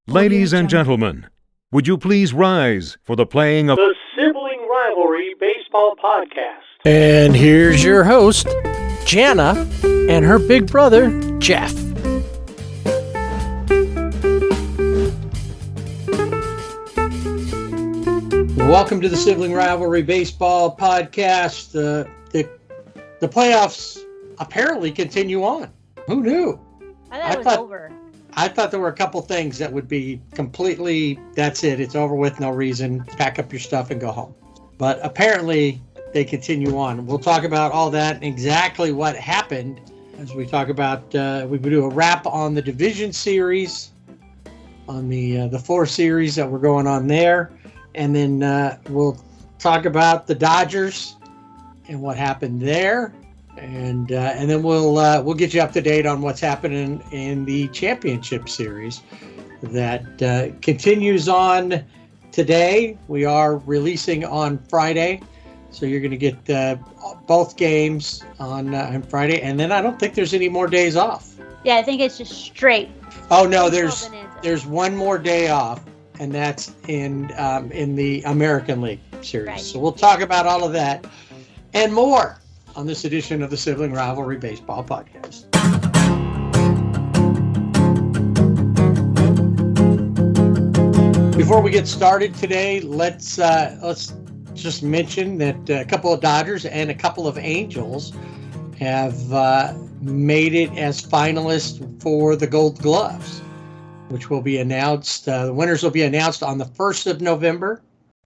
Ladies and gentlemen, would you please rise for the playing of the Sibling Rivalry Baseball Podcast. And here's your host, Jana, and her big brother, Jeff. Welcome to the Sibling Rivalry Baseball Podcast. The playoffs apparently continue on. Who knew? I thought it was over. I thought there were a couple things that would be completely, that's it, it's over with, no reason, pack up your stuff and go home. But apparently they continue on. We'll talk about all that and exactly what happened as we talk about, we will do a wrap on the division series, on the 4 series that we're going on there. And then we'll talk about the Dodgers and what happened there. And then we'll get you up to date on what's happening in the championship series that continues on today. We are releasing on Friday, so you're going to get both games on Friday. And then I don't think there's any more days off. Yeah, I think it's just straight. Oh no, there's one more day off, and that's in the American League series. Right. So we'll talk about all of that and more on this edition of the Sibling Rivalry Baseball Podcast. Before we get started today, let's just mention that a couple of Dodgers and a couple of Angels have made it as finalists for the Gold Gloves, which will be announced. The winners will be announced on the 1st of November.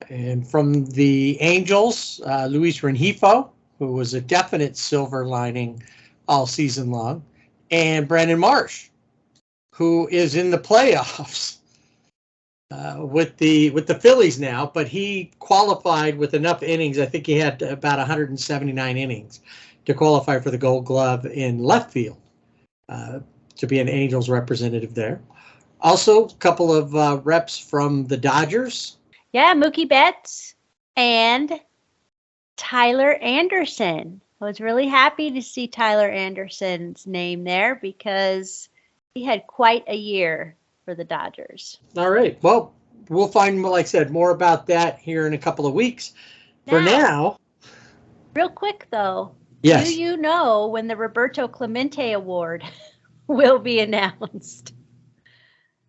And from the Angels, Luis Rengifo, who was a definite silver lining all season long, and Brandon Marsh, who is in the playoffs with the Phillies now, but he qualified with enough innings. I think he had about 179 innings to qualify for the Gold Glove in left field to be an Angels representative there. Also, a couple of reps from the Dodgers. Yeah, Mookie Betts and Tyler Anderson. I was really happy to see Tyler Anderson's name there because he had quite a year for the Dodgers. All right. Well, we'll find, like I said, more about that here in a couple of weeks. For now. Real quick, though. Yes. Do you know when the Roberto Clemente Award will be announced?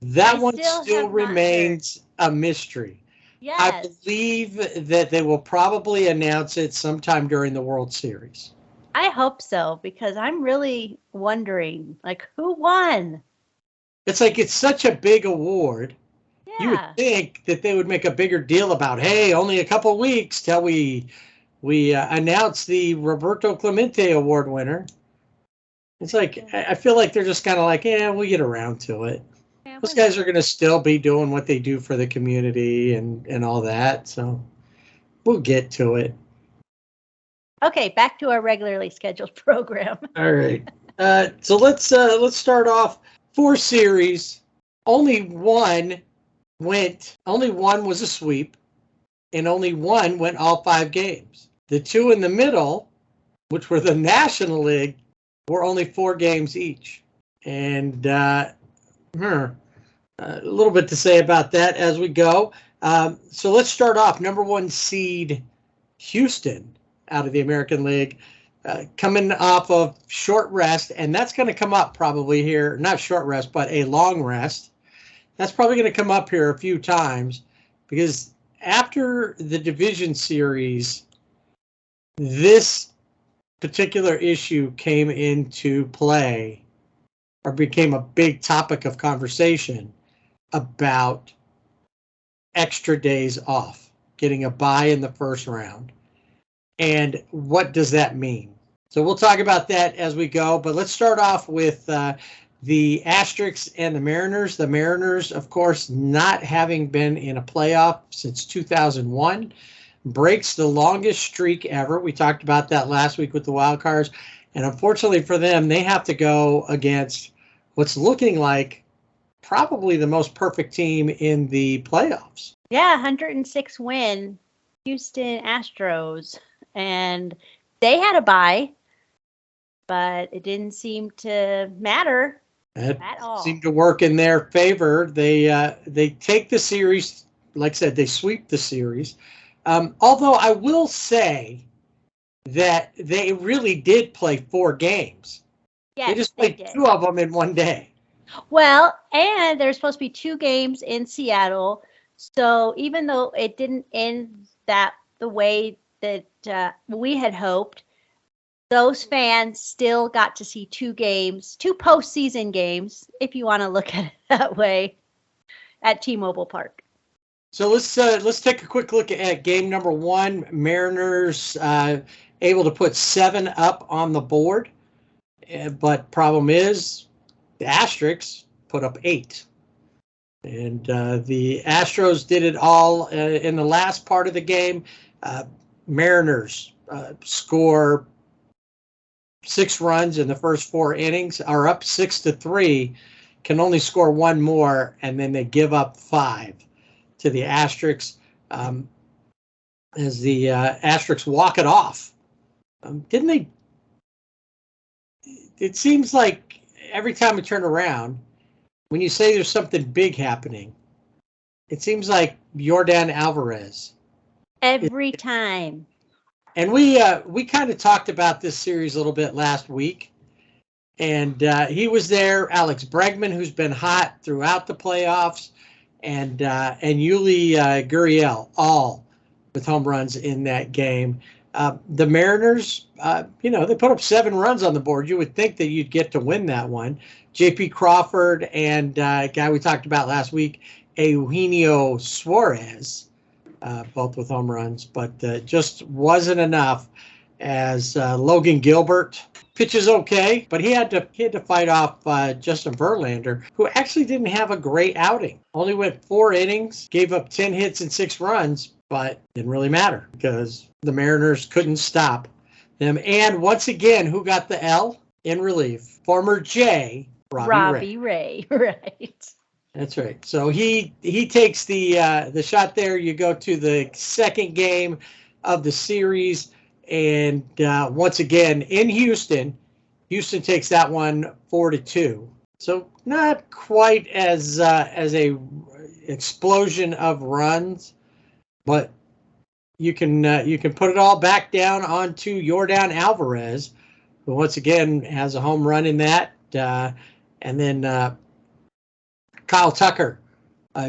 That one still remains a mystery. Yes. I believe that they will probably announce it sometime during the World Series. I hope so, because I'm really wondering, who won? It's it's such a big award. Yeah. You would think that they would make a bigger deal about, hey, only a couple weeks till we announce the Roberto Clemente Award winner. It's I feel like they're just kind of yeah, we'll get around to it. Yeah, those guys are going to still be doing what they do for the community and all that. So we'll get to it. Okay, back to our regularly scheduled program. All right. So let's start off 4 series. Only one was a sweep, and only one went all 5 games. The 2 in the middle, which were the National League, were only 4 games each. And a little bit to say about that as we go. So let's start off. Number 1 seed Houston out of the American League, coming off of short rest, and that's going to come up probably here, not short rest, but a long rest. That's probably going to come up here a few times because after the division series, this particular issue came into play or became a big topic of conversation about extra days off, getting a bye in the first round. And what does that mean? So we'll talk about that as we go, but let's start off with the Asterix and the Mariners. The Mariners, of course, not having been in a playoff since 2001, breaks the longest streak ever. We talked about that last week with the wild cards. And unfortunately for them, they have to go against what's looking like probably the most perfect team in the playoffs. Yeah, 106 win, Houston Astros. And they had a bye, but it didn't seem to matter That at all. seemed to work in their favor. They take the series, like I said, they sweep the series. Although I will say that they really did play 4 games. Yes, They just played did. 2 of them in one day. Well, and there's supposed to be 2 games in Seattle. So even though it didn't end the way that we had hoped, those fans still got to see 2 games, 2 postseason games, if you want to look at it that way, at T-Mobile Park. So let's take a quick look at game number 1. Mariners able to put 7 up on the board, but problem is the Asterix put up 8. And the Astros did it all in the last part of the game. Mariners score 6 runs in the first 4 innings, are up 6-3, can only score 1 more, and then they give up 5 to the Asterix as the Asterix walk it off. Didn't they? It seems like every time we turn around, when you say there's something big happening, it seems like Yordan Alvarez. Every time. And we kind of talked about this series a little bit last week. And he was there. Alex Bregman, who's been hot throughout the playoffs, and Yuli Gurriel, all with home runs in that game. The Mariners, they put up 7 runs on the board. You would think that you'd get to win that one. J.P. Crawford and a guy we talked about last week, Eugenio Suarez, both with home runs, but just wasn't enough as Logan Gilbert pitches okay, but he had to fight off Justin Verlander, who actually didn't have a great outing. Only went 4 innings, gave up 10 hits and 6 runs, but didn't really matter because the Mariners couldn't stop them. And once again, who got the L in relief? Former J, Robbie Ray. Right. That's right. So he takes the shot there. You go to the second game of the series. And once again, in Houston takes that one 4-2. So not quite as a explosion of runs, but you can put it all back down onto Yordan Alvarez, who once again has a home run in that, and then Kyle Tucker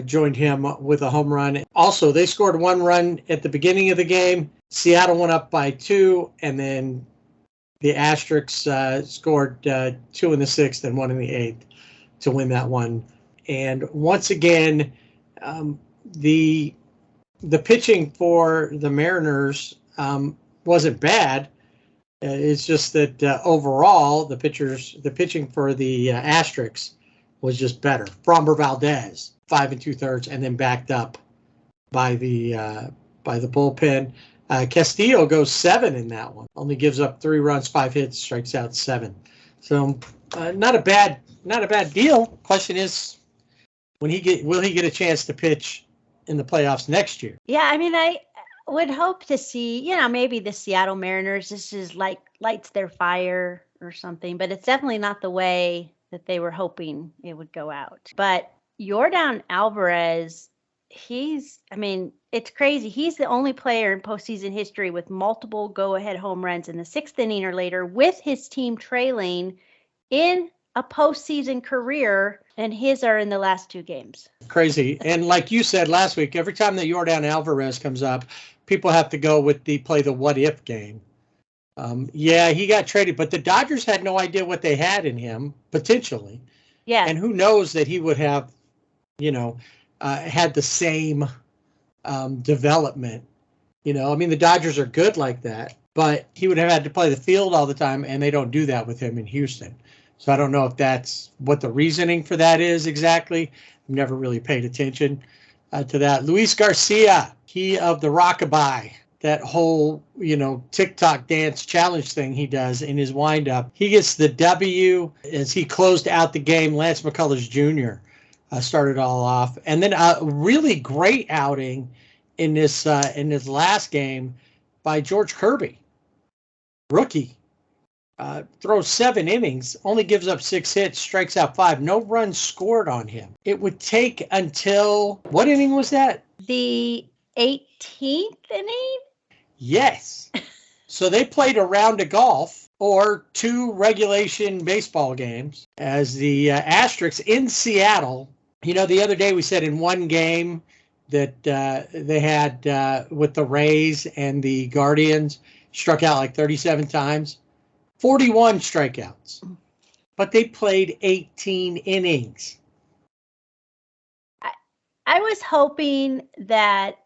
joined him with a home run. Also, they scored 1 run at the beginning of the game. Seattle went up by 2, and then the Asterix scored 2 in the 6th and 1 in the 8th to win that one. And once again, the pitching for the Mariners wasn't bad. It's just that overall, the pitching for the Asterix was just better. Framber Valdez, 5 2/3, and then backed up by the bullpen. Castillo goes 7 in that one. Only gives up 3 runs, 5 hits, strikes out 7. So not a bad deal. Question is, will he get a chance to pitch in the playoffs next year? Yeah, I mean, I would hope to see, maybe the Seattle Mariners, this is like lights their fire or something, but it's definitely not the way that they were hoping it would go out. But Yordan Alvarez, it's crazy. He's the only player in postseason history with multiple go-ahead home runs in the 6th inning or later with his team trailing in a postseason career, and his are in the last 2 games. Crazy. And like you said last week, every time that Yordan Alvarez comes up, people have to go with play the what-if game. He got traded, but the Dodgers had no idea what they had in him, potentially. Yeah. And who knows that he would have, had the same development. The Dodgers are good like that, but he would have had to play the field all the time, and they don't do that with him in Houston. So I don't know if that's what the reasoning for that is exactly. I've never really paid attention to that. Luis Garcia, he of the Rockabye, that whole, TikTok dance challenge thing he does in his windup. He gets the W as he closed out the game. Lance McCullers Jr. Started all off. And then a really great outing in this last game by George Kirby, rookie. throws 7 innings, only gives up 6 hits, strikes out 5, no runs scored on him. It would take until, what inning was that? The 18th inning? Yes. So they played a round of golf or 2 regulation baseball games as the Asterix in Seattle. You know, the other day we said in one game that they had with the Rays and the Guardians, struck out like 37 times. 41 strikeouts, but they played 18 innings. I was hoping that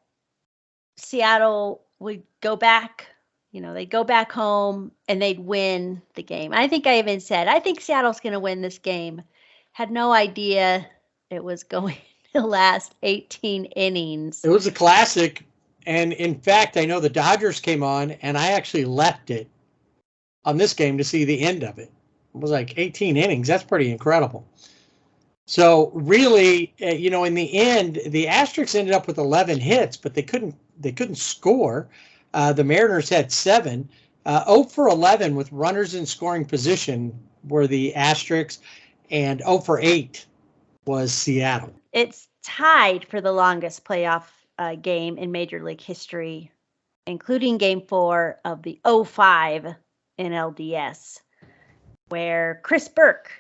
Seattle would go back, they'd go back home and they'd win the game. I think I even said, I think Seattle's going to win this game. Had no idea it was going to last 18 innings. It was a classic. And in fact, I know the Dodgers came on and I actually left it on this game to see the end of it. It was like 18 innings. That's pretty incredible. So really, in the end, the Asterix ended up with 11 hits, but they couldn't score. The Mariners had 7. 0 for 11 with runners in scoring position were the Asterix, and 0 for 8 was Seattle. It's tied for the longest playoff game in Major League history, including Game 4 of the 05 NLDS, where Chris Burke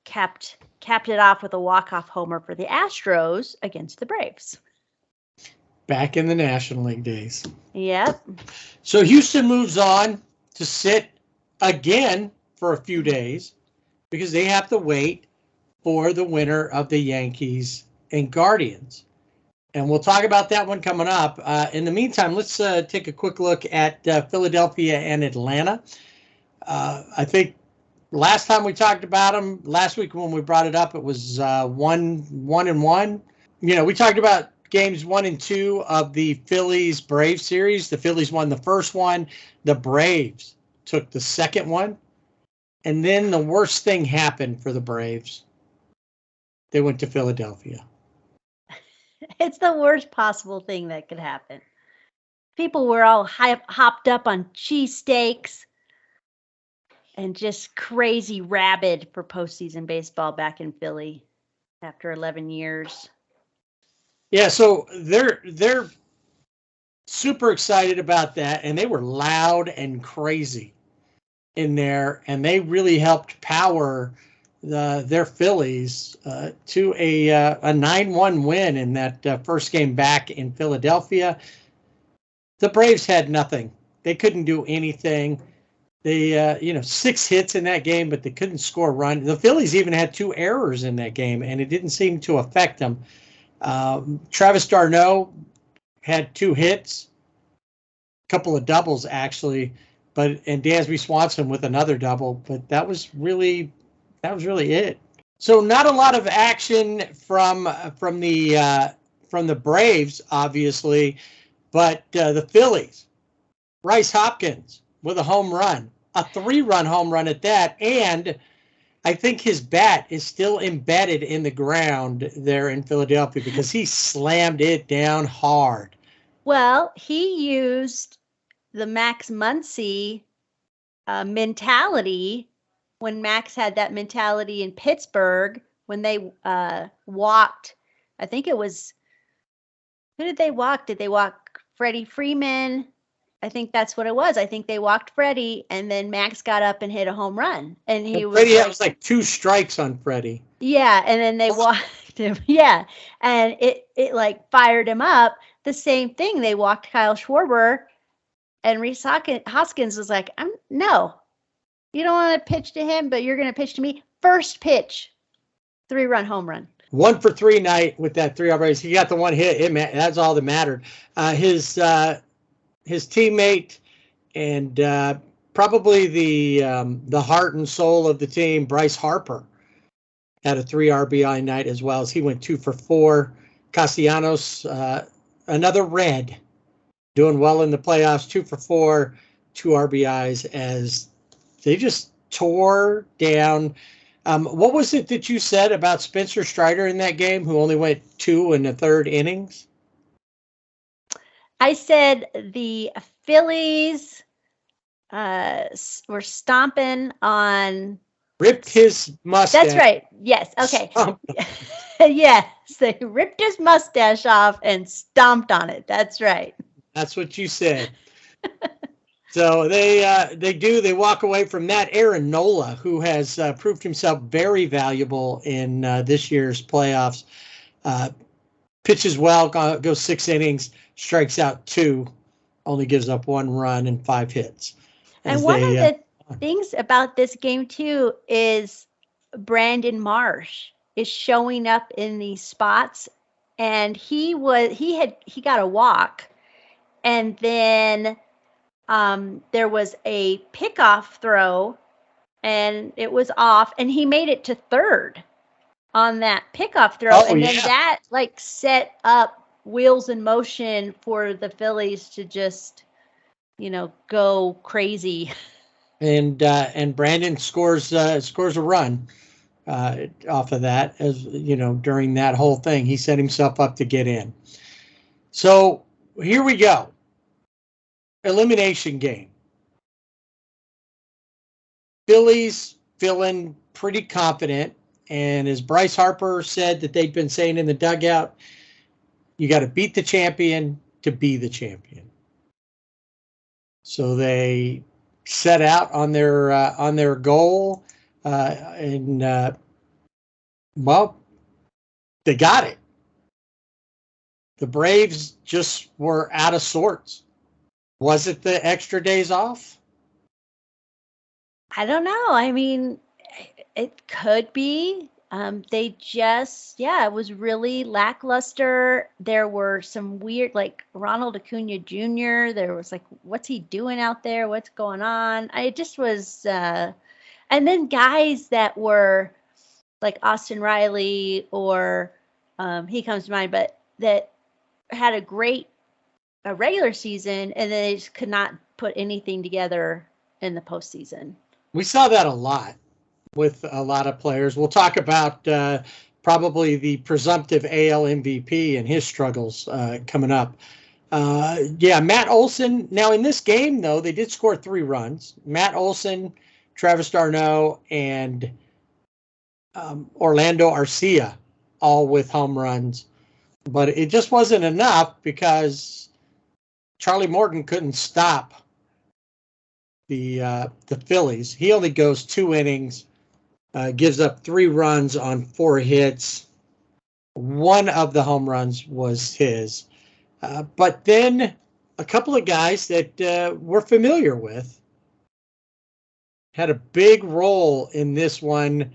capped it off with a walk-off homer for the Astros against the Braves. Back in the National League days. Yep. So Houston moves on to sit again for a few days because they have to wait for the winner of the Yankees and Guardians. And we'll talk about that one coming up. In the meantime, let's take a quick look at Philadelphia and Atlanta. I think last time we talked about them, last week when we brought it up, it was 1-1. We talked about games 1 and 2 of the Phillies-Braves series. The Phillies won the first one. The Braves took the second one. And then the worst thing happened for the Braves. They went to Philadelphia. It's the worst possible thing that could happen. People were all hopped up on cheesesteaks and just crazy rabid for postseason baseball back in Philly after 11 years. Yeah, so they're super excited about that, and they were loud and crazy in there, and they really helped power their Phillies to a 9-1 win in that first game back in Philadelphia. The Braves had nothing. They couldn't do anything. They 6 hits in that game, but they couldn't score a run. The Phillies even had 2 errors in that game, and it didn't seem to affect them. Travis d'Arnaud had 2 hits, a couple of doubles actually, and Dansby Swanson with another double, but that was really it. So not a lot of action from the Braves, obviously, but the Phillies. Bryce Hopkins with a home run, a 3-run home run at that, and I think his bat is still embedded in the ground there in Philadelphia because he slammed it down hard. Well, he used the Max Muncy mentality when Max had that mentality in Pittsburgh when they walked. I think it was, who did they walk? Did they walk Freddie Freeman? I think that's what it was. I think they walked Freddie, and then Max got up and hit a home run. And Freddie, that was like 2 strikes on Freddie. Yeah, and then they walked him. Yeah, and it like fired him up. The same thing. They walked Kyle Schwarber, and Rhys Hoskins was like, no, you don't want to pitch to him, but you're going to pitch to me. First pitch, 3-run home run. 1 for 3 night with that 3 RBIs. He got the 1 hit. That's all that mattered. His teammate and probably the heart and soul of the team, Bryce Harper, had a 3 RBI night as well as he went 2 for 4. Castellanos, another red, doing well in the playoffs, 2 for 4, 2 RBIs as they just tore down. What was it that you said about Spencer Strider in that game, who only went 2 1/3 innings? I said the Phillies were stomping on. Ripped his mustache. That's right. Yes. Okay. Stomped. Yes, they ripped his mustache off and stomped on it. That's right. That's what you said. So they walk away from that. Aaron Nola, who has proved himself very valuable in this year's playoffs, pitches well, goes 6 innings, strikes out 2, only gives up 1 run and 5 hits. And one of the things about this game too is Brandon Marsh is showing up in these spots, and he got a walk, and then there was a pickoff throw, and it was off, and he made it to third on that pickoff throw, then that like set up wheels in motion for the Phillies to just, go crazy. And Brandon scores a run off of that, as during that whole thing. He set himself up to get in. So here we go. Elimination game. Phillies feeling pretty confident. And as Bryce Harper said that they'd been saying in the dugout, you got to beat the champion to be the champion. So they set out on their goal, and they got it. The Braves just were out of sorts. Was it the extra days off? I don't know. I mean, it could be. They just, it was really lackluster. There were some weird, like Ronald Acuna Jr. There was like, what's he doing out there? What's going on? It just was, and then guys that were like Austin Riley or he comes to mind, but that had a regular season, and they just could not put anything together in the postseason. We saw that a lot with a lot of players. We'll talk about probably the presumptive AL MVP and his struggles coming up. Matt Olson. Now in this game, though, they did score 3 runs. Matt Olson, Travis d'Arnaud, and Orlando Arcia, all with home runs. But it just wasn't enough because Charlie Morton couldn't stop the Phillies. He only goes 2 innings, gives up 3 runs on 4 hits. 1 of the home runs was his. But then a couple of guys that we're familiar with had a big role in this one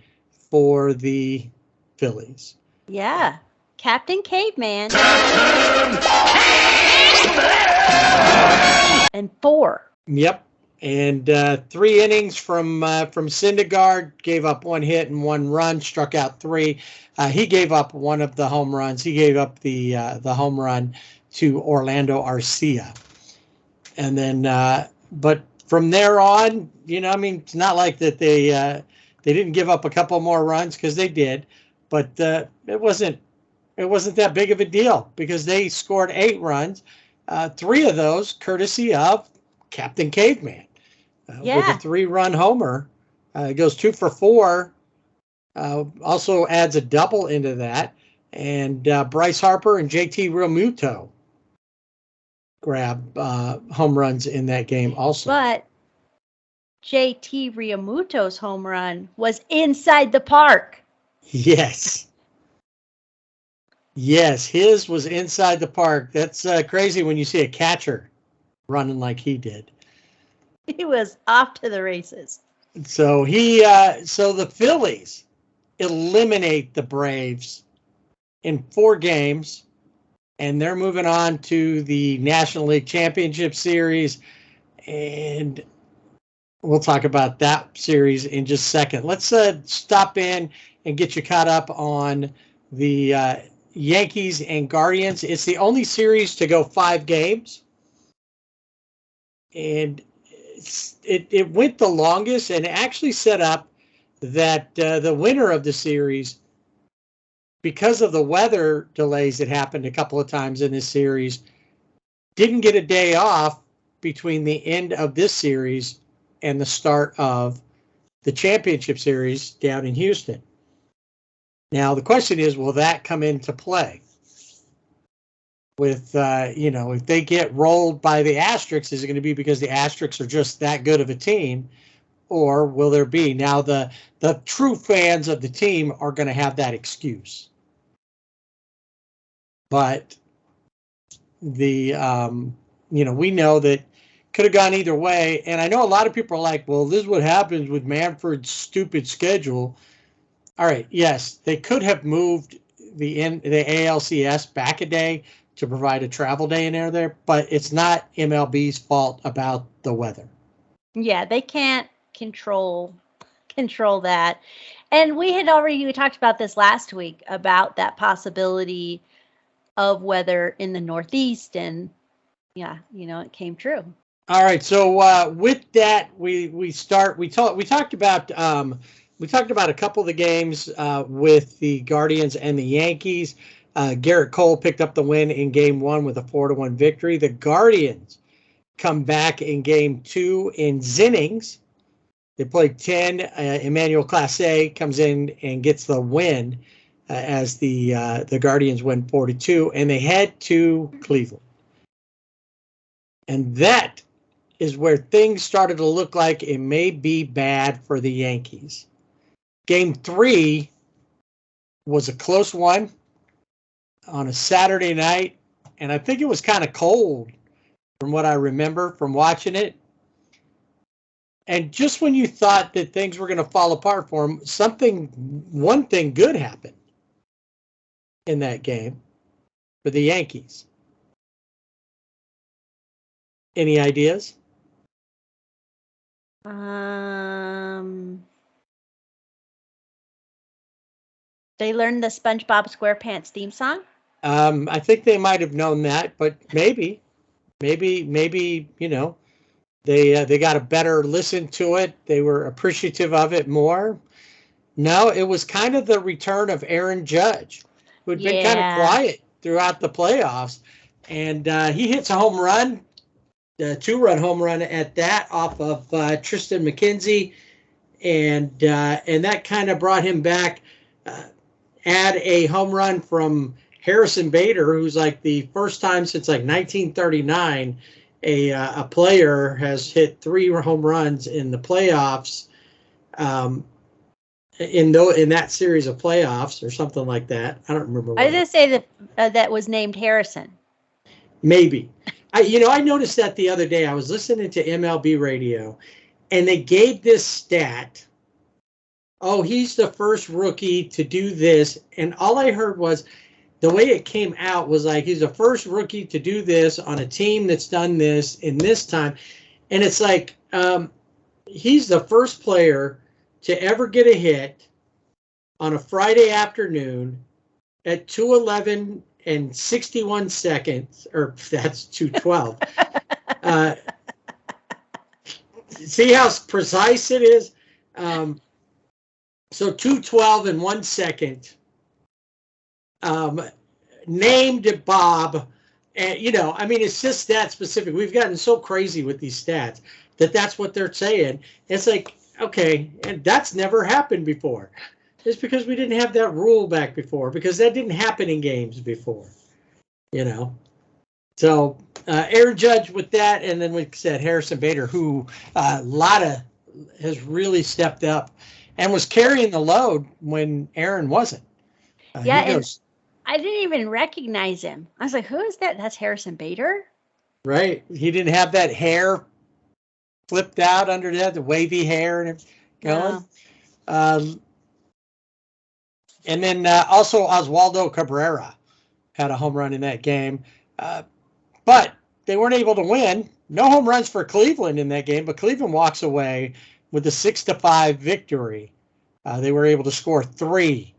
for the Phillies. Yeah. Captain Caveman. And 4. Yep. And 3 innings from Syndergaard, gave up 1 hit and 1 run, struck out 3. He gave up 1 of the home runs. He gave up the home run to Orlando Arcia. And then, but from there on, it's not like that they didn't give up a couple more runs, because they did, but it wasn't that big of a deal because they scored 8 runs, 3 of those courtesy of Captain Caveman. With a 3-run homer. Goes 2 for 4. Also adds a double into that. And Bryce Harper and JT Realmuto grab home runs in that game also. But JT Realmuto's home run was inside the park. Yes. Yes, his was inside the park. That's crazy when you see a catcher running like he did. He was off to the races. So so the Phillies eliminate the Braves in 4 games, and they're moving on to the National League Championship Series, and we'll talk about that series in just a second. Let's stop in and get you caught up on the Yankees and Guardians. It's the only series to go 5 games, and it went the longest, and actually set up that the winner of the series, because of the weather delays that happened a couple of times in this series, didn't get a day off between the end of this series and the start of the championship series down in Houston. Now, the question is, will that come into play? With, if they get rolled by the Asterix, is it going to be because the Asterix are just that good of a team? Or will there be? Now, the true fans of the team are going to have that excuse. But we know that could have gone either way. And I know a lot of people are like, well, this is what happens with Manfred's stupid schedule. All right, yes, they could have moved the ALCS back a day to provide a travel day in there, but it's not MLB's fault about the weather. Yeah, they can't control that. And we talked about this last week about that possibility of weather in the Northeast, and yeah, it came true. All right, so with that, we talked about a couple of the games with the Guardians and the Yankees. Garrett Cole picked up the win in Game 1 with a 4-1 victory. The Guardians come back in Game 2 in Zinnings. They played 10. Emmanuel Clase comes in and gets the win as the Guardians win 4-2, and they head to Cleveland. And that is where things started to look like it may be bad for the Yankees. Game 3 was a close one on a Saturday night, and I think it was kind of cold from what I remember from watching it. And just when you thought that things were going to fall apart for them, one thing good happened in that game for the Yankees. Any ideas? They learned the SpongeBob SquarePants theme song. I think they might have known that, but maybe, they got a better listen to it. They were appreciative of it more. No, it was kind of the return of Aaron Judge, who had been kind of quiet throughout the playoffs, and he hits a home run, a 2-run home run at that off of Tristan McKenzie, and that kind of brought him back. Add a home run from Harrison Bader, who's like the first time since like 1939 a player has hit 3 home runs in the playoffs, in that series of playoffs or something like that. I don't remember. I was going to say that was named Harrison. Maybe. I noticed that the other day. I was listening to MLB radio, and they gave this stat. Oh, he's the first rookie to do this. And all I heard was the way it came out was like, he's the first rookie to do this on a team that's done this in this time. And it's like, he's the first player to ever get a hit on a Friday afternoon at 2:11 and 61 seconds, or that's 2:12. See how precise it is? So 2:12 and 1 second. Named Bob, and it's just that specific. We've gotten so crazy with these stats that's what they're saying. It's like, okay, and that's never happened before. It's because we didn't have that rule back before, because that didn't happen in games before, So Aaron Judge with that, and then we said Harrison Bader, who has really stepped up and was carrying the load when Aaron wasn't. And I didn't even recognize him. I was like, who is that? That's Harrison Bader? Right. He didn't have that hair flipped out under that, the wavy hair and going. No. And then also Oswaldo Cabrera had a home run in that game. But they weren't able to win. No home runs for Cleveland in that game, but Cleveland walks away with a 6-5 victory. They were able to score 3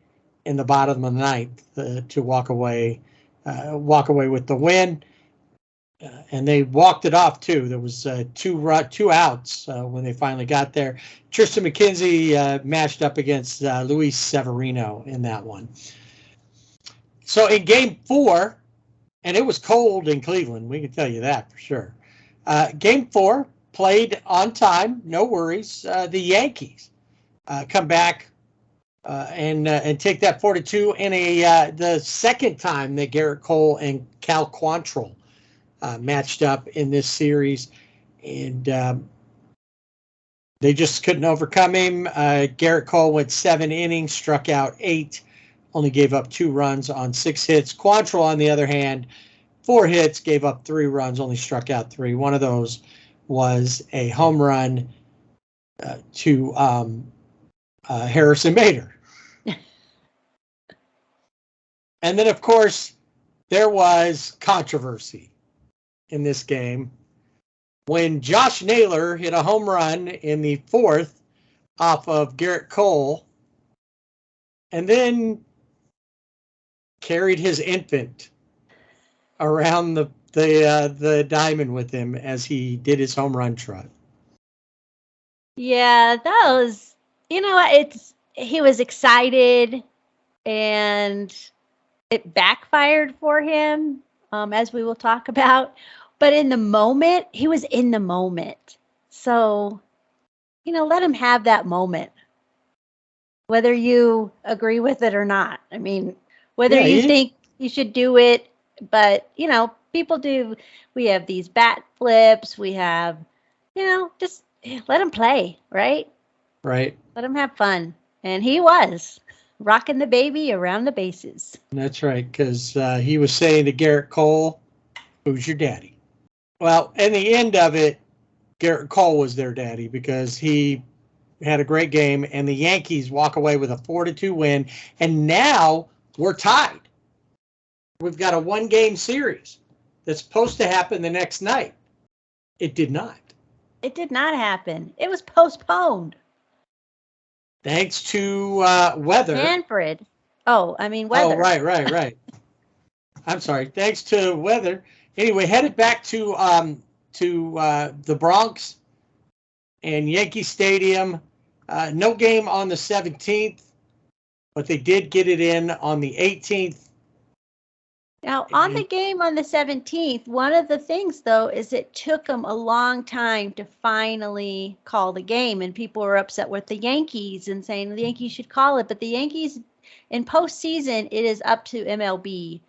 in the bottom of the ninth to walk away with the win. And they walked it off too. There was 2 outs when they finally got there. Tristan McKenzie matched up against Luis Severino in that one. So in Game 4, and it was cold in Cleveland, we can tell you that for sure. Game 4, played on time, no worries. The Yankees come back and take that 4-2 in the second time that Garrett Cole and Cal Quantrill matched up in this series, and they just couldn't overcome him. Garrett Cole went 7 innings, struck out 8, only gave up 2 runs on 6 hits. Quantrill, on the other hand, 4 hits, gave up 3 runs, only struck out 3. One of those was a home run to Harrison Bader. And then, of course, there was controversy in this game when Josh Naylor hit a home run in the 4th off of Garrett Cole and then carried his infant around the diamond with him as he did his home run trot. Yeah, that was, he was excited and it backfired for him, as we will talk about. But in the moment, he was in the moment. So, let him have that moment, whether you agree with it or not. I mean, whether you think you should do it, but, people do. We have these bat flips. We have, just let him play, right? Right. Let him have fun. And he was rocking the baby around the bases. That's right, because he was saying to Garrett Cole, "Who's your daddy?" Well, in the end of it, Garrett Cole was their daddy because he had a great game, and the Yankees walk away with a 4-2 win, and now we're tied. We've got a 1-game series that's supposed to happen the next night. It did not. It did not happen. It was postponed. Thanks to weather. Manfred. Oh, I mean weather. Oh, right. I'm sorry. Thanks to weather. Anyway, headed back to the Bronx and Yankee Stadium. No game on the 17th, but they did get it in on the 18th. Now, on the game on the 17th, one of the things, though, is it took them a long time to finally call the game, and people were upset with the Yankees and saying the Yankees should call it. But the Yankees, in postseason, it is up to MLB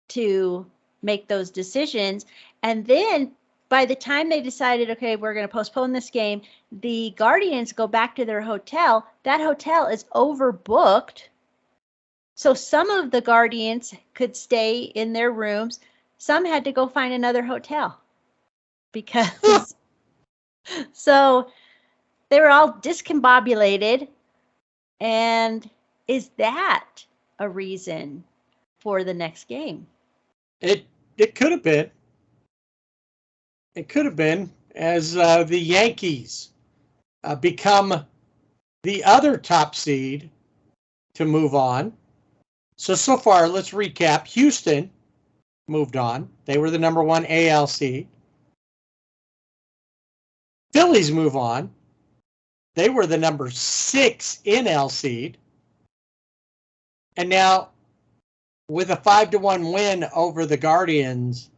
to make those decisions. And then by the time they decided, okay, we're going to postpone this game, the Guardians go back to their hotel. That hotel is overbooked. So some of the Guardians could stay in their rooms. Some had to go find another hotel because so they were all discombobulated. And is that a reason for the next game? It could have been. It could have been as the Yankees become the other top seed to move on. So far, let's recap. Houston moved on. They were the number 1 AL seed. Phillies move on. They were the number 6 NL seed. And now, with a 5-1 win over the Guardians,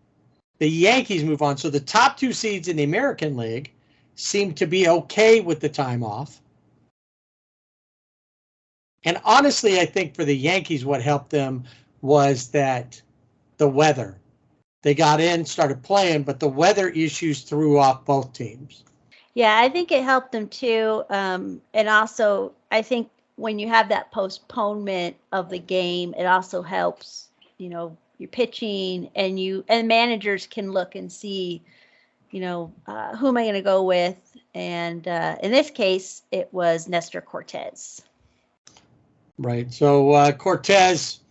the Yankees move on. So the top 2 seeds in the American League seem to be okay with the time off. And honestly, I think for the Yankees, what helped them was that the weather. They got in, started playing, but the weather issues threw off both teams. Yeah, I think it helped them too. And also, I think when you have that postponement of the game, it also helps, your pitching and managers can look and see, who am I going to go with? And in this case, it was Nestor Cortez. Right. So Cortez,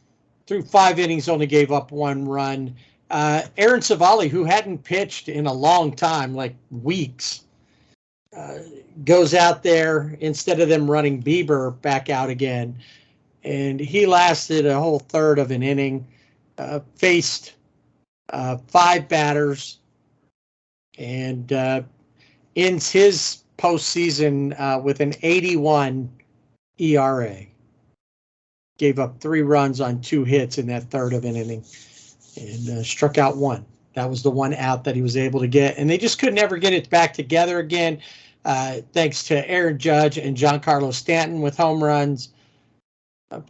through 5 innings, only gave up 1 run. Aaron Savali, who hadn't pitched in a long time, like weeks, goes out there instead of them running Bieber back out again. And he lasted a whole third of an inning, faced 5 batters, and ends his postseason with an 81 ERA. Gave up 3 runs on 2 hits in that third of an inning and struck out 1. That was the one out that he was able to get, and they just could never get it back together again. Thanks to Aaron Judge and Giancarlo Stanton with home runs,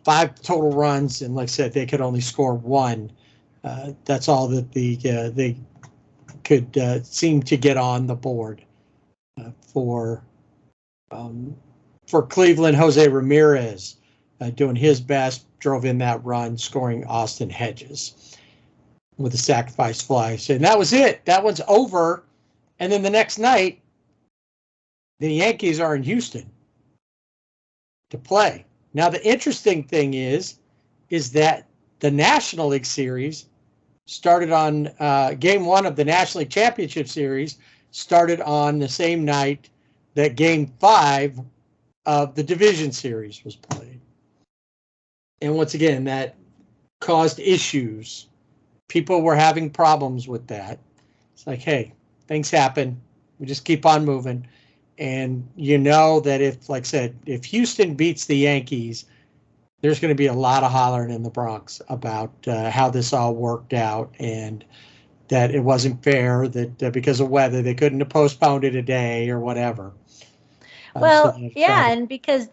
5 total runs, and like I said, they could only score 1. That's all that they could seem to get on the board for Cleveland. Jose Ramirez doing his best, drove in that run, scoring Austin Hedges with a sacrifice fly. So, and that was it. That one's over. And then the next night, the Yankees are in Houston to play. Now, the interesting thing is that the National League Series started on Game 1 of the National League Championship Series started on the same night that Game 5 of the Division Series was played. And once again, that caused issues. People were having problems with that. It's like, hey, things happen. We just keep on moving. And you know that if, like I said, if Houston beats the Yankees, there's going to be a lot of hollering in the Bronx about how this all worked out and that it wasn't fair, that because of weather, they couldn't have postponed it a day or whatever. Well, yeah, and because,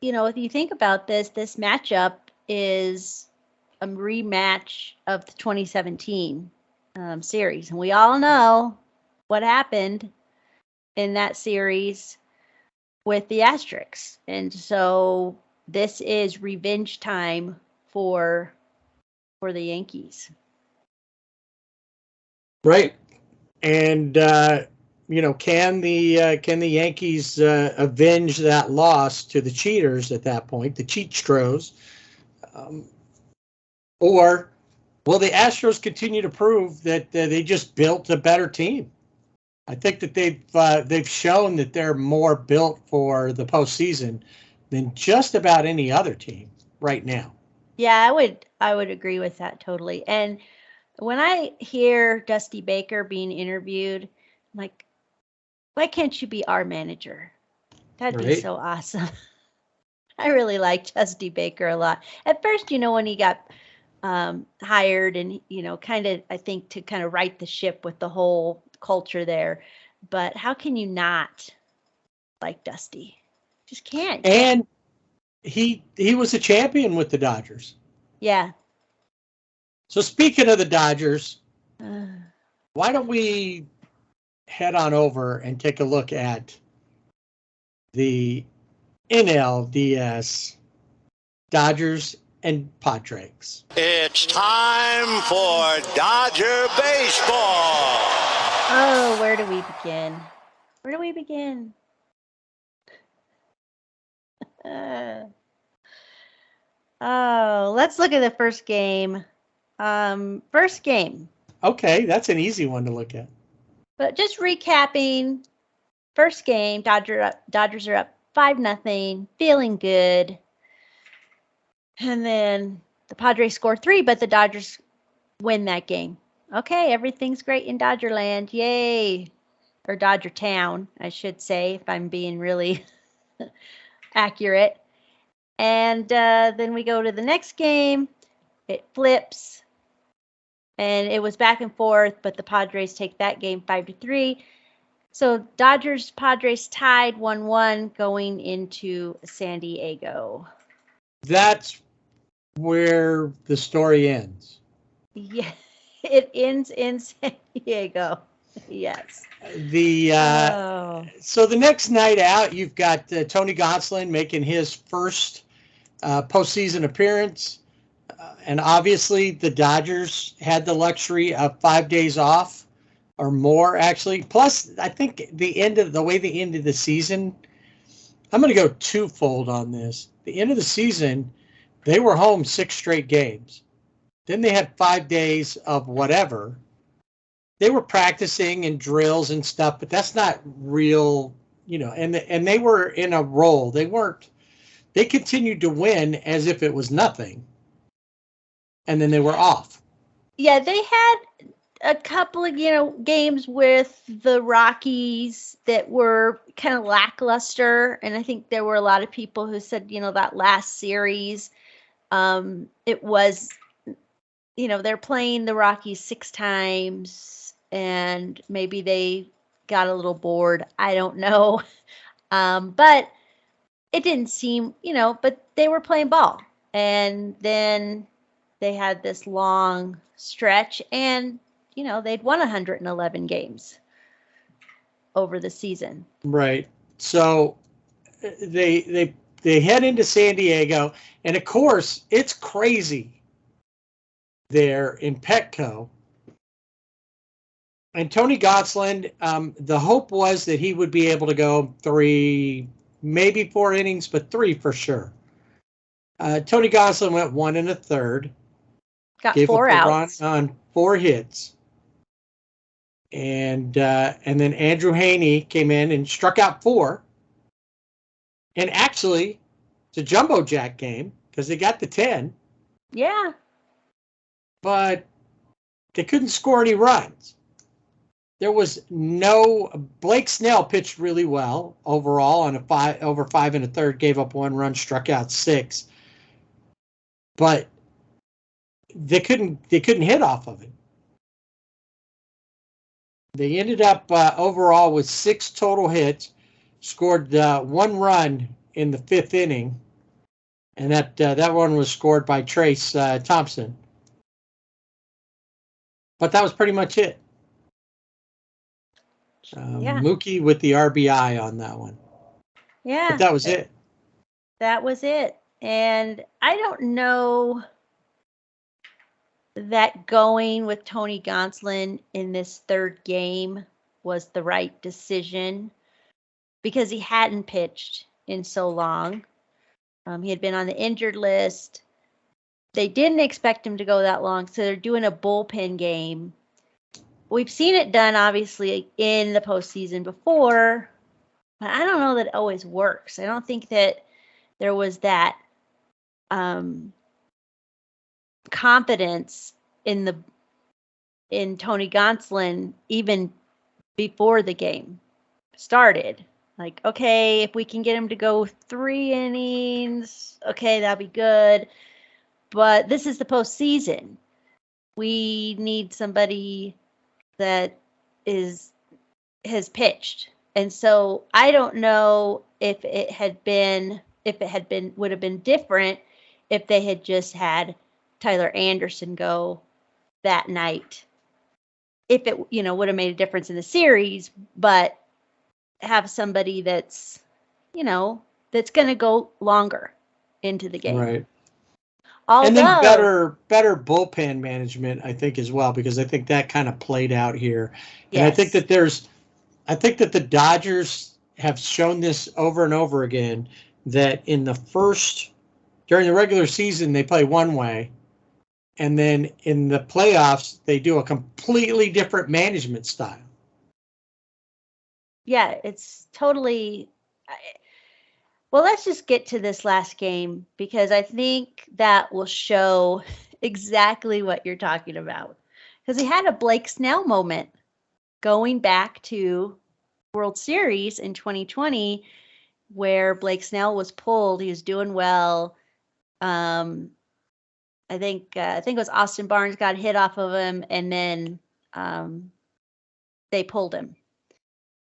if you think about this matchup is a rematch of the 2017 series. And we all know what happened in that series with the Asterix. And so this is revenge time for the Yankees. Right. And, can the Yankees avenge that loss to the cheaters at that point, the Cheatstros? Or will the Astros continue to prove that they just built a better team? I think that they've shown that they're more built for the postseason than just about any other team right now. Yeah, I would agree with that totally. And when I hear Dusty Baker being interviewed, I'm like, why can't you be our manager? That'd be so awesome. I really like Dusty Baker a lot. At first, when he got hired and, kind of, I think, to kind of right the ship with the whole culture there. But how can you not like Dusty? Just can't. And he was a champion with the Dodgers. Yeah. So speaking of the Dodgers, why don't we head on over and take a look at the NLDS Dodgers and Padres. It's time for Dodger baseball. Oh, where do we begin? Where do we begin? Let's look at the first game. First game. Okay, that's an easy one to look at. But just recapping, first game, Dodgers are up 5-0, feeling good. And then the Padres score 3, but the Dodgers win that game. Okay, everything's great in Dodgerland. Yay. Or Dodger Town, I should say, if I'm being really accurate. And then we go to the next game. It flips. And it was back and forth, but the Padres take that game 5-3. So Dodgers-Padres tied 1-1 going into San Diego. That's where the story ends. Yeah, it ends in San Diego. Yes. So the next night out, you've got Tony Gonsolin making his first postseason appearance. And obviously, the Dodgers had the luxury of 5 days off or more, actually. Plus, I think the way they ended the season, I'm going to go twofold on this. The end of the season, they were home 6 straight games. Then they had 5 days of whatever. They were practicing and drills and stuff, but that's not real, and they were in a roll. They continued to win as if it was nothing. And then they were off. Yeah, they had a couple of, games with the Rockies that were kind of lackluster. And I think there were a lot of people who said, that last series, it was they're playing the Rockies 6 times, and maybe they got a little bored. I don't know. But it didn't seem, but they were playing ball. And then they had this long stretch, and, they'd won 111 games over the season. Right. So they head into San Diego, and of course it's crazy there in Petco. And Tony Gonsolin, the hope was that he would be able to go 3, maybe 4 innings, but 3 for sure. Tony Gonsolin went 1 1/3. Got gave 4 up a outs. run on 4 hits. And then Andrew Haney came in and struck out 4. And actually, it's a jumbo jack game because they got the 10. Yeah. But they couldn't score any runs. There was no. Blake Snell pitched really well overall on over 5 1/3, gave up 1 run, struck out 6. But they couldn't hit off of it. They ended up overall with 6 total hits, scored 1 run in the 5th inning, and that one was scored by Trace Thompson. But that was pretty much it. Yeah. Mookie with the RBI on that one. Yeah. But that was it. That was it. And I don't know that going with Tony Gonsolin in this 3rd game was the right decision because he hadn't pitched in so long. He had been on the injured list. They didn't expect him to go that long, so they're doing a bullpen game. We've seen it done, obviously, in the postseason before, but I don't know that it always works. I don't think that there was that confidence in Tony Gonsolin even before the game started. Like, okay, if we can get him to go 3 innings, okay, that'll be good. But this is the postseason. We need somebody that has pitched. And so I don't know if would have been different if they had just had Tyler Anderson go that night. If it, would have made a difference in the series, but have somebody that's going to go longer into the game. Right. Although, and then better bullpen management, I think, as well, because I think that kind of played out here. yes. And I think that the Dodgers have shown this over and over again, that during the regular season, they play one way. And then in the playoffs, they do a completely different management style. Yeah, it's totally. Well, let's just get to this last game because I think that will show exactly what you're talking about. Because he had a Blake Snell moment going back to World Series in 2020 where Blake Snell was pulled. He was doing well. I think it was Austin Barnes got hit off of him, and then they pulled him.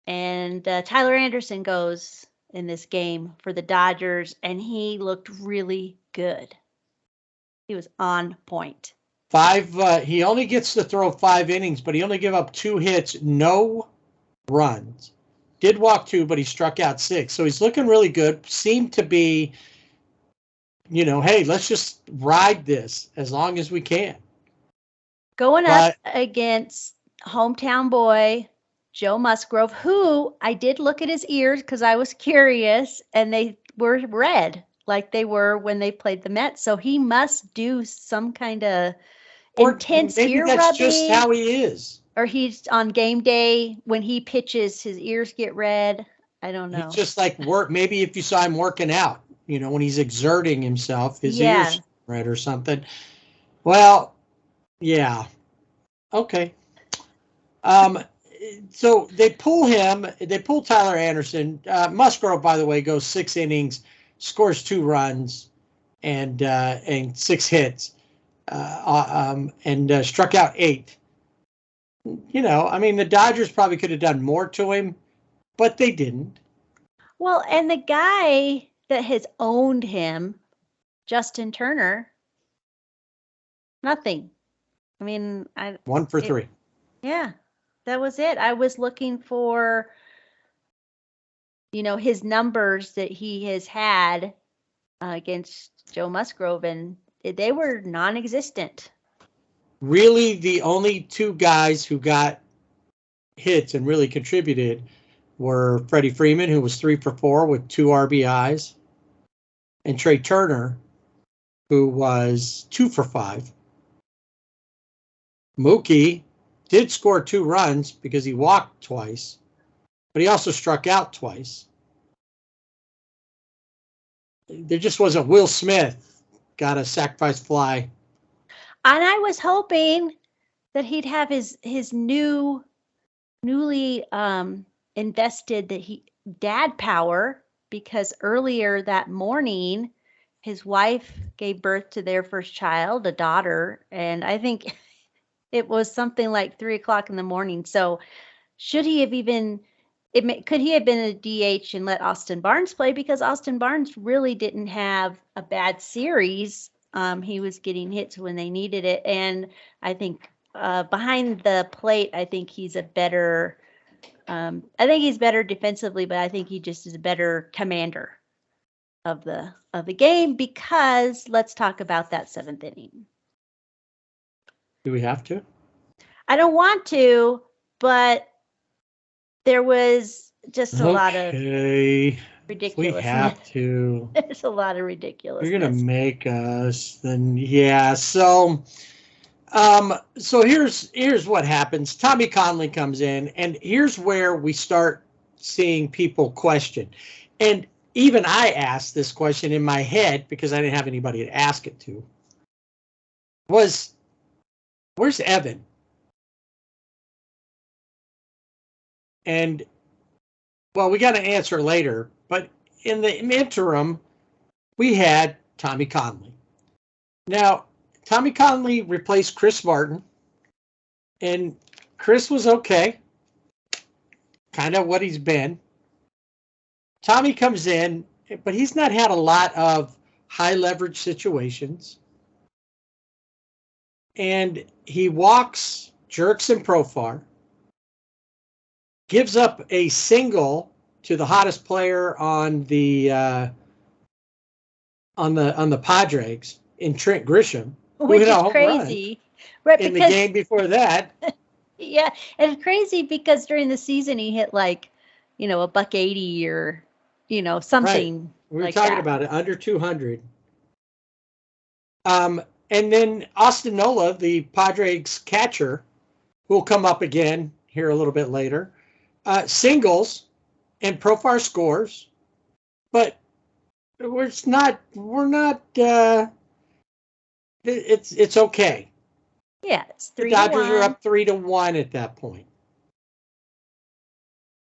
And Tyler Anderson goes in this game for the Dodgers, and he looked really good. He was on point. He only gets to throw 5 innings, but he only gave up 2 hits, no runs. Did walk 2, but he struck out 6. So he's looking really good. Seemed to be, hey, let's just ride this as long as we can. Up against hometown boy Joe Musgrove, who I did look at his ears because I was curious, and they were red like they were when they played the Mets. So he must do some kind of intense ear rubbing. Maybe that's just how he is. Or he's on game day when he pitches, his ears get red. I don't know. He's just like work. Maybe if you saw him working out, when he's exerting himself, his ears red or something. Well, yeah. Okay. So they pull Tyler Anderson. Musgrove, by the way, goes 6 innings, scores 2 runs, and 6 hits. and struck out 8. You know, I mean, the Dodgers probably could have done more to him, but they didn't. Well, and the guy that has owned him, Justin Turner, nothing. I mean, 1 for 3. Yeah, that was it. I was looking for, his numbers that he has had against Joe Musgrove, and they were non-existent. Really, the only 2 guys who got hits and really contributed were Freddie Freeman, who was 3 for 4 with 2 RBIs, and Trey Turner, who was 2 for 5. Mookie did score 2 runs because he walked twice, but he also struck out twice. There just wasn't. Will Smith got a sacrifice fly. And I was hoping that he'd have his newly invested dad power, because earlier that morning his wife gave birth to their first child, a daughter, and I think it was something like 3:00 in the morning. So should he have could he have been a DH and let Austin Barnes play? Because Austin Barnes really didn't have a bad series. He was getting hits when they needed it. And I think behind the plate, I think he's better defensively, but I think he just is a better commander of the game, because let's talk about that 7th inning. Do we have to? I don't want to, but there was just a lot of ridiculousness. We have to. There's a lot of ridiculousness. You're gonna make us, then yeah. So here's what happens. Tommy Conley comes in, and here's where we start seeing people question. And even I asked this question in my head because I didn't have anybody to ask it to. Where's Evan? And, well, we got an answer later, but in the interim, we had Tommy Conley. Now, Tommy Conley replaced Chris Martin, and Chris was okay, kind of what he's been. Tommy comes in, but he's not had a lot of high leverage situations. And he walks, jerks, and Profar. Gives up a single to the hottest player on the Padres in Trent Grisham, which is crazy, right? In the game before that. Yeah, it's crazy because during the season he hit like, $180 or something. Right. We were like talking that. about it, under 200. And then Austin Nola, the Padres catcher, who will come up again here a little bit later. Singles, and Profar scores, but it's okay. Yeah, it's 3-1. The Dodgers are up 3-1 at that point.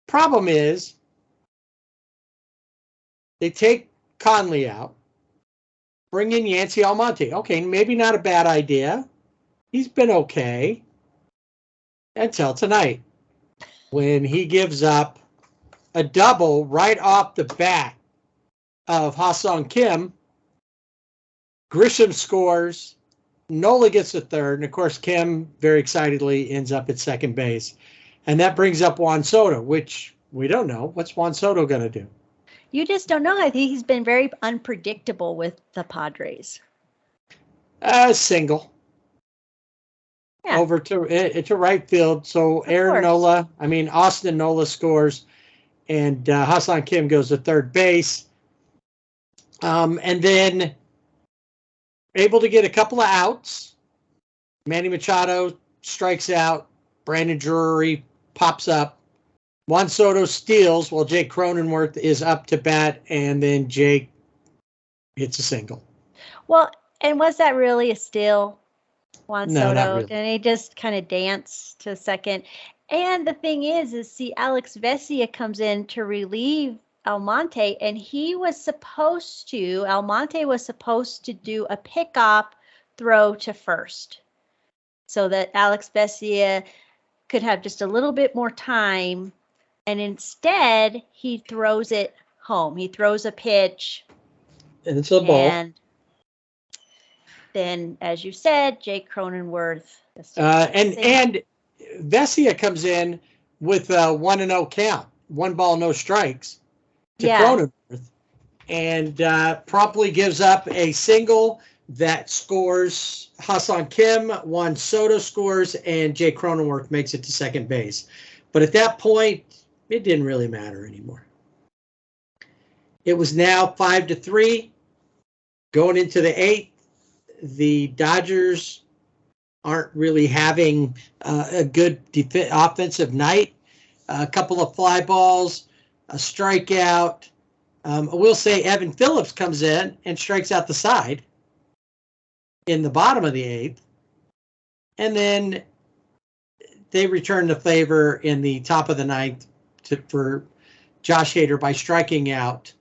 Problem is, they take Conley out, bring in Yancy Almonte. Okay, maybe not a bad idea. He's been okay until tonight, when he gives up a double right off the bat of Ha-Seong Kim. Grisham scores. Nola gets the third. And, of course, Kim very excitedly ends up at second base. And that brings up Juan Soto, which we don't know. What's Juan Soto going to do? You just don't know. I think he's been very unpredictable with the Padres. Single. Yeah. Over to right field. So Austin Nola scores, and Ha-Seong Kim goes to third base. And then able to get a couple of outs. Manny Machado strikes out. Brandon Drury pops up. Juan Soto steals while Jake Cronenworth is up to bat, and then Jake hits a single. Well, and was that really a steal? Juan No, Soto, not really. and he just kind of danced to second. And the thing is Alex Vesia comes in to relieve Almonte, and Almonte was supposed to do a pickoff throw to first so that Alex Vesia could have just a little bit more time. And instead, he throws it home. He throws a pitch. And it's a ball. And then, as you said, Jake Cronenworth. And Vesia comes in with a 1-0 count, 1 ball, no strikes to Cronenworth, and promptly gives up a single that scores. Hassan Kim, Juan Soto scores, and Jake Cronenworth makes it to second base. But at that point, it didn't really matter anymore. It was now 5-3 going into the 8th. The Dodgers aren't really having a good offensive night. A couple of fly balls, a strikeout. I will say Evan Phillips comes in and strikes out the side in the bottom of the 8th. And then they return the favor in the top of the 9th for Josh Hader by striking out.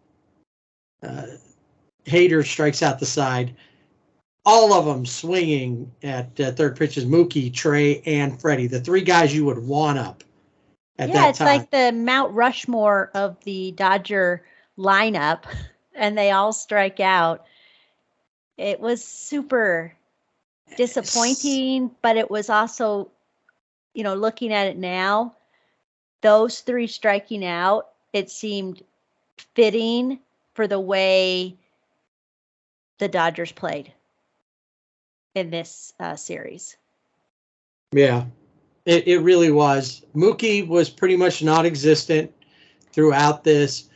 Hader strikes out the side. All of them swinging at third pitches, Mookie, Trey, and Freddie, the 3 guys you would want up at that time. Yeah, it's like the Mount Rushmore of the Dodger lineup, and they all strike out. It was super disappointing, but it was also, looking at it now, those 3 striking out, it seemed fitting for the way the Dodgers played in this series. Yeah, it really was. Mookie was pretty much non-existent throughout this.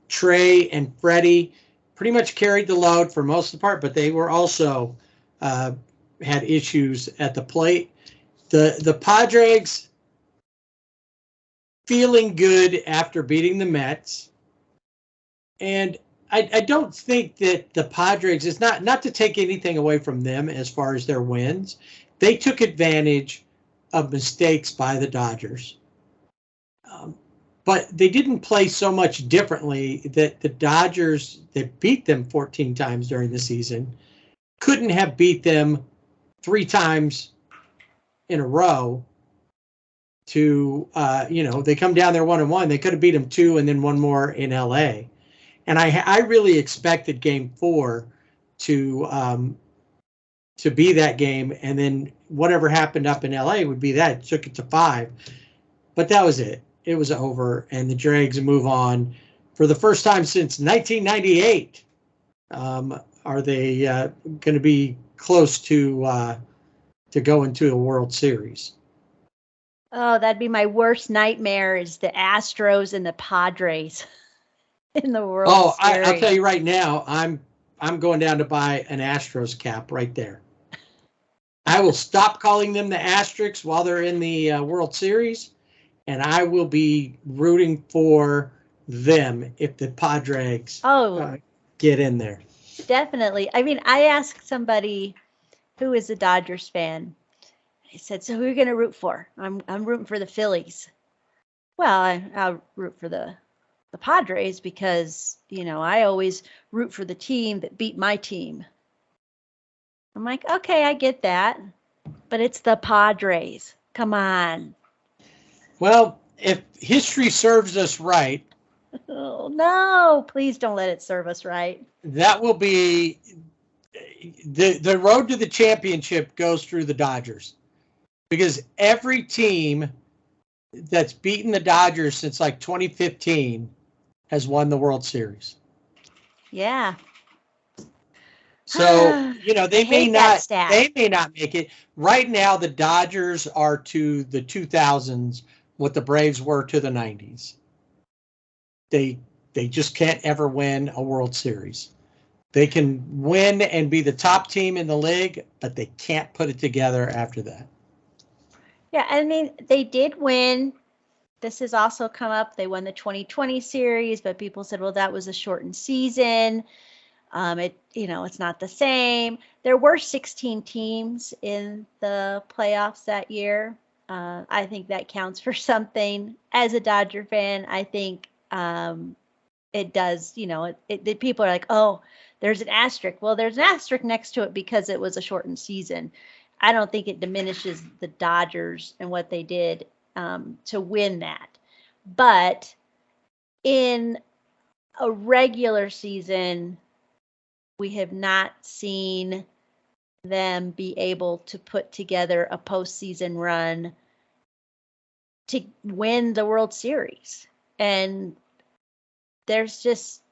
Trey and Freddie pretty much carried the load for most of the part, but they were also had issues at the plate. The Padres feeling good after beating the Mets. And I don't think that the Padres, is not to take anything away from them as far as their wins. They took advantage of mistakes by the Dodgers. But they didn't play so much differently that the Dodgers that beat them 14 times during the season couldn't have beat them 3 times in a row to, they come down there 1-1. They could have beat them 2 and then 1 more in L.A. And I really expected Game 4 to be that game, and then whatever happened up in L.A. would be that. It took it to 5. But that was it. It was over, and the Dregs move on. For the first time since 1998, are they going to be close to going to a World Series? Oh, that'd be my worst nightmare, is the Astros and the Padres in the World Series. I'll tell you right now, I'm going down to buy an Astros cap right there. I will stop calling them the Asterix while they're in the World Series, and I will be rooting for them if the Padres get in there. Definitely. I mean, I asked somebody who is a Dodgers fan. He said, "So who are you going to root for?" I'm rooting for the Phillies. Well, I'll root for the Padres because, I always root for the team that beat my team. I'm like, okay, I get that, but it's the Padres. Come on. Well, if history serves us right. Oh, no, please don't let it serve us right. That will be the road to the championship goes through the Dodgers, because every team that's beaten the Dodgers since like 2015 has won the World Series. Yeah. So, they may not make it. Right now, the Dodgers are to the 2000s what the Braves were to the 90s. They just can't ever win a World Series. They can win and be the top team in the league, but they can't put it together after that. Yeah, I mean, they did win. This has also come up. They won the 2020 series, but people said, well, that was a shortened season. It's not the same. There were 16 teams in the playoffs that year. I think that counts for something. As a Dodger fan, I think it does. People are like, oh, there's an asterisk. Well, there's an asterisk next to it because it was a shortened season. I don't think it diminishes the Dodgers and what they did to win that. But in a regular season, we have not seen them be able to put together a postseason run to win the World Series. And there's just,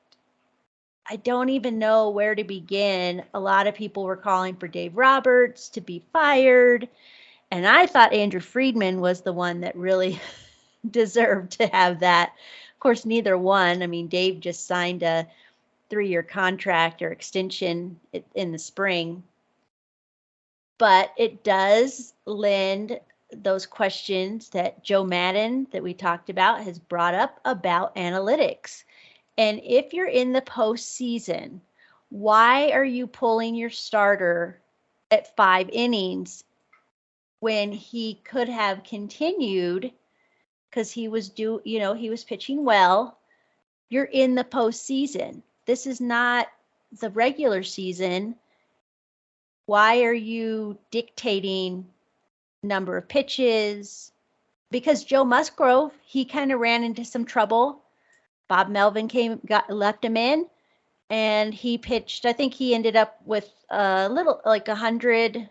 I don't even know where to begin. A lot of people were calling for Dave Roberts to be fired. And I thought Andrew Friedman was the one that really deserved to have that. Of course, neither one. I mean, Dave just signed a 3-year contract or extension in the spring. But it does lend those questions that Joe Madden, that we talked about, has brought up about analytics. And if you're in the postseason, why are you pulling your starter at 5 innings when he could have continued because he was he was pitching well? You're in the postseason. This is not the regular season. Why are you dictating number of pitches? Because Joe Musgrove, he kind of ran into some trouble. Bob Melvin left him in, and he pitched. I think he ended up with a little like 100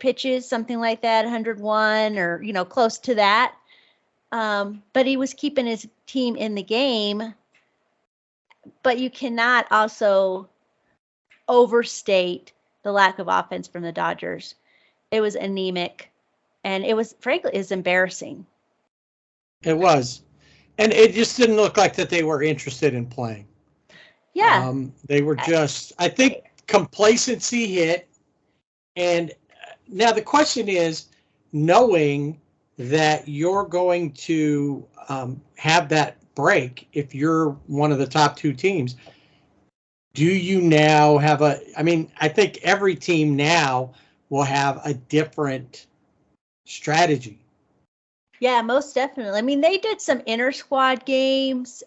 pitches, something like that, 101 or close to that. But he was keeping his team in the game. But you cannot also overstate the lack of offense from the Dodgers. It was anemic, and it was, frankly, is embarrassing. It was. And it just didn't look like that they were interested in playing. Yeah. They were just, I think complacency hit. And now the question is, knowing that you're going to have that break if you're one of the top 2 teams, do you now have I think every team now will have a different strategy. Yeah, most definitely. I mean, they did some inter-squad games,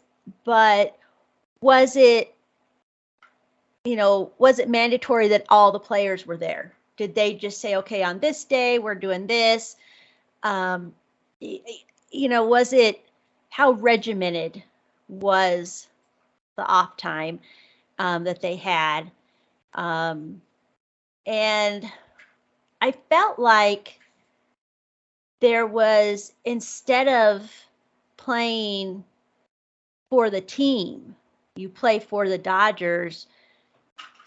but was it mandatory that all the players were there? Did they just say, okay, on this day, we're doing this? Was it, how regimented was the off time that they had? And I felt like there was, instead of playing for the team, you play for the Dodgers.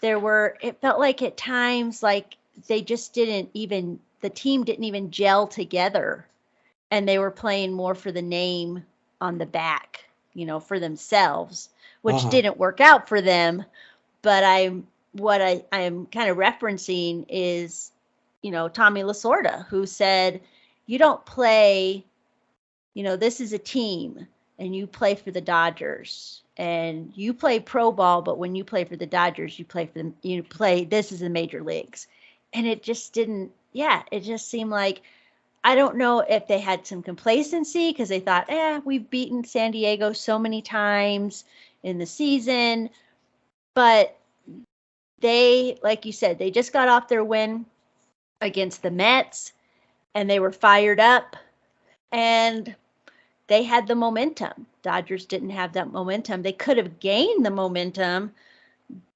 It felt like at times like they just the team didn't even gel together, and they were playing more for the name on the back, for themselves, which didn't work out for them. But I'm kind of referencing is, Tommy Lasorda, who said, you don't play, this is a team, and you play for the Dodgers, and you play pro ball, but when you play for the Dodgers, this is the major leagues. And it just didn't, it just seemed like, I don't know if they had some complacency because they thought, we've beaten San Diego so many times in the season. But they, like you said, they just got off their win against the Mets, and they were fired up, and they had the momentum. Dodgers didn't have that momentum. They could have gained the momentum,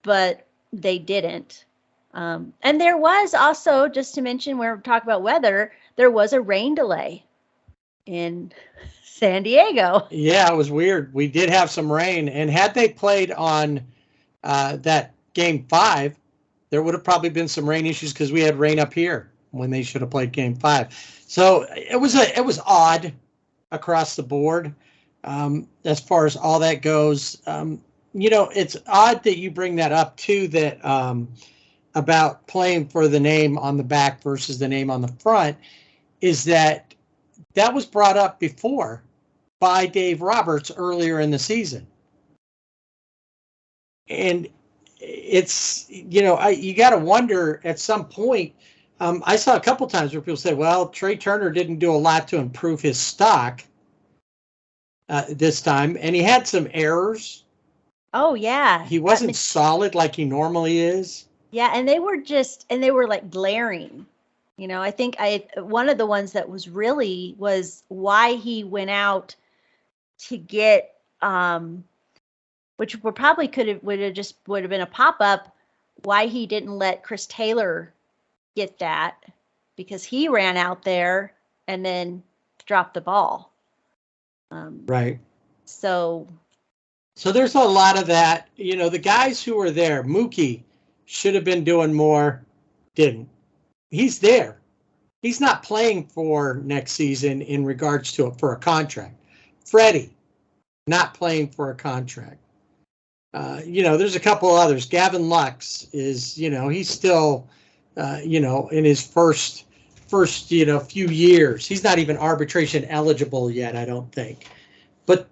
but they didn't. And there was also, just to mention, we're talking about weather, there was a rain delay in San Diego. Yeah, it was weird. We did have some rain, and had they played on that Game 5, there would have probably been some rain issues because we had rain up here when they should have played Game 5. So it was odd across the board as far as all that goes. It's odd that you bring that up too, that about playing for the name on the back versus the name on the front, is that was brought up before by Dave Roberts earlier in the season. And it's, you got to wonder at some point. I saw a couple times where people said, well, Trey Turner didn't do a lot to improve his stock. this time, and he had some errors. Oh yeah. He wasn't solid like he normally is. Yeah, and they were like glaring. I think one of the ones that was why he went out to get which would have been a pop-up, why he didn't let Chris Taylor get that, because he ran out there and then dropped the ball. Right. So there's a lot of that. The guys who were there, Mookie should have been doing more, didn't. He's there. He's not playing for next season in regards to for a contract. Freddie, not playing for a contract. There's a couple others. Gavin Lux is, he's still, in his first, few years. He's not even arbitration eligible yet, I don't think. But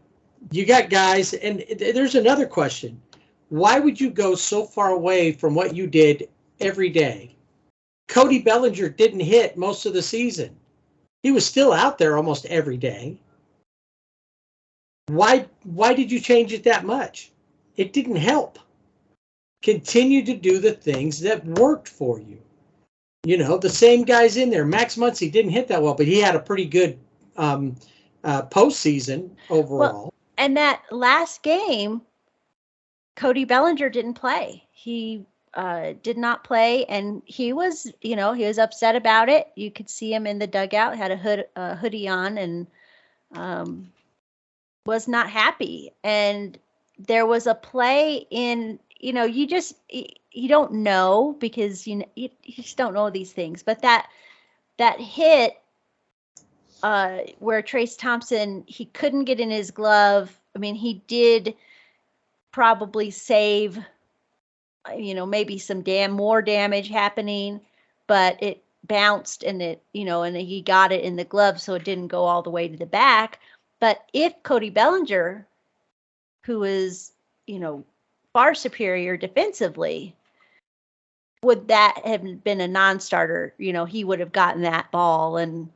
you got guys, and there's another question. Why would you go so far away from what you did every day? Cody Bellinger didn't hit most of the season. He was still out there almost every day. Why did you change it that much? It didn't help. Continue to do the things that worked for you. The same guys in there. Max Muncy didn't hit that well, but he had a pretty good postseason overall. Well, and that last game, Cody Bellinger didn't play. He did not play, and he was upset about it. You could see him in the dugout, had a hoodie on, and was not happy. And there was a play in, you don't know, because you just don't know these things. But that hit where Trace Thompson, he couldn't get in his glove. I mean, he did probably save, maybe some more damage happening, but it bounced and and he got it in the glove, so it didn't go all the way to the back. But if Cody Bellinger, who is, far superior defensively, would that have been a non-starter? He would have gotten that ball, and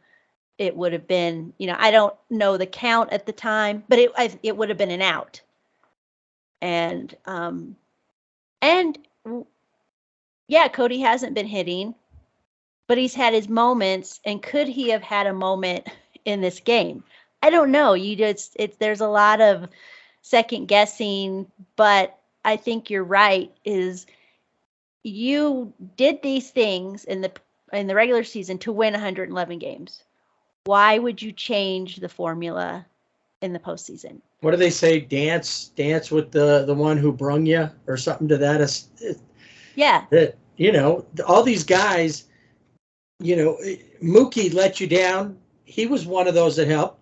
it would have been, I don't know the count at the time, but it would have been an out. And yeah, Cody hasn't been hitting, but he's had his moments. And could he have had a moment in this game? I don't know. There's a lot of second guessing, but I think you're right. Is you did these things in the regular season to win 111 games. Why would you change the formula in the postseason? What do they say? Dance with the one who brung you, or something to that. Yeah. All these guys, Mookie let you down. He was one of those that helped.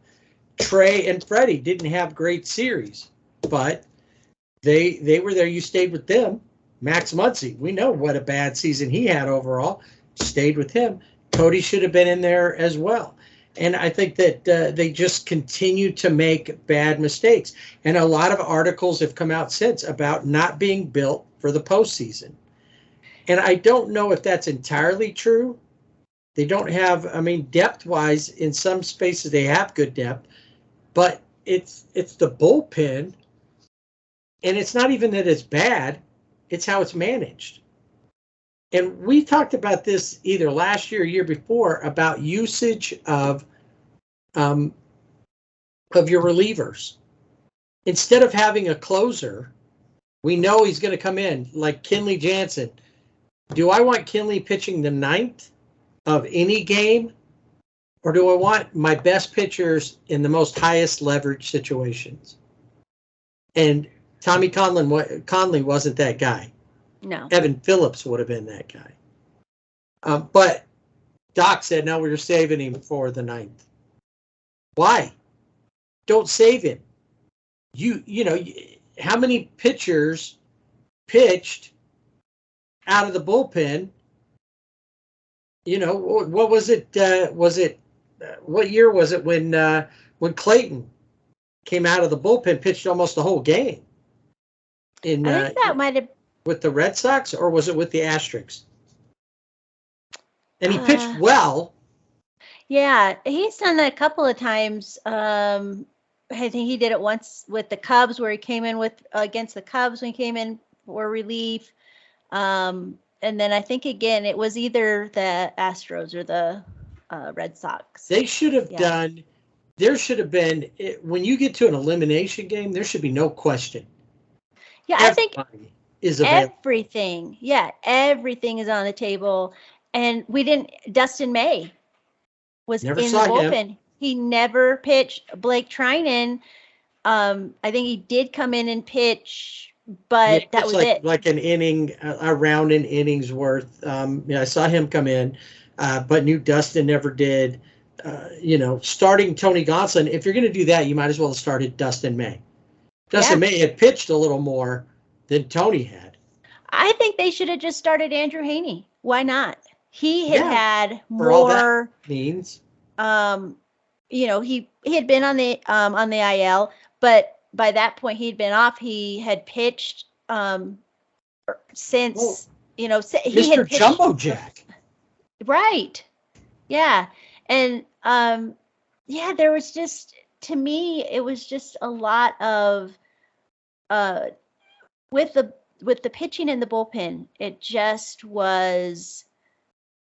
Trey and Freddie didn't have great series, but they were there. You stayed with them. Max Muncy, we know what a bad season he had overall. Stayed with him. Cody should have been in there as well. And I think that they just continue to make bad mistakes. And a lot of articles have come out since about not being built for the postseason. And I don't know if that's entirely true. They don't have, depth-wise, in some spaces they have good depth, but it's the bullpen, and it's not even that it's bad, it's how it's managed. And we talked about this either last year or year before about usage of your relievers. Instead of having a closer, we know he's going to come in like Kenley Jansen. Do I want Kenley pitching the ninth of any game, or do I want my best pitchers in the most highest leverage situations? And Tommy Conley wasn't that guy. No. Evan Phillips would have been that guy. But Doc said, no, we're saving him for the ninth. Why? Don't save him. How many pitchers pitched out of the bullpen? What was it? What year was it when Clayton came out of the bullpen, pitched almost the whole game? I think that might have with the Red Sox, or was it with the Asterix? And he pitched well. Yeah, he's done that a couple of times. I think he did it once with the Cubs, where he came in with against the Cubs when he came in for relief. And then I think again it was either the Astros or the Red Sox. They should have Yeah. done. There should have been, when you get to an elimination game, there should be no question. Yeah, I think Everybody is available. everything. Yeah, everything is on the table. And we didn't. Dustin May was Never in the saw him. bullpen. He never pitched. Blake Trinan, I think he did come in and pitch, but Yeah, that it's was it. like an inning, around an inning's worth. I saw him come in, but knew Dustin never did. Starting Tony Gonsolin, if you're going to do that, you might as well have started Dustin May. Dustin May had pitched a little more than Tony had. I think they should have just started Andrew Haney. Why not? He had for all more. that means. He had been on the IL, but by that point he'd been off. He had pitched since he Mr. had pitched, Jumbo Jack. right? Yeah, and there was just, to me, it was just a lot of with the pitching in the bullpen. It just was,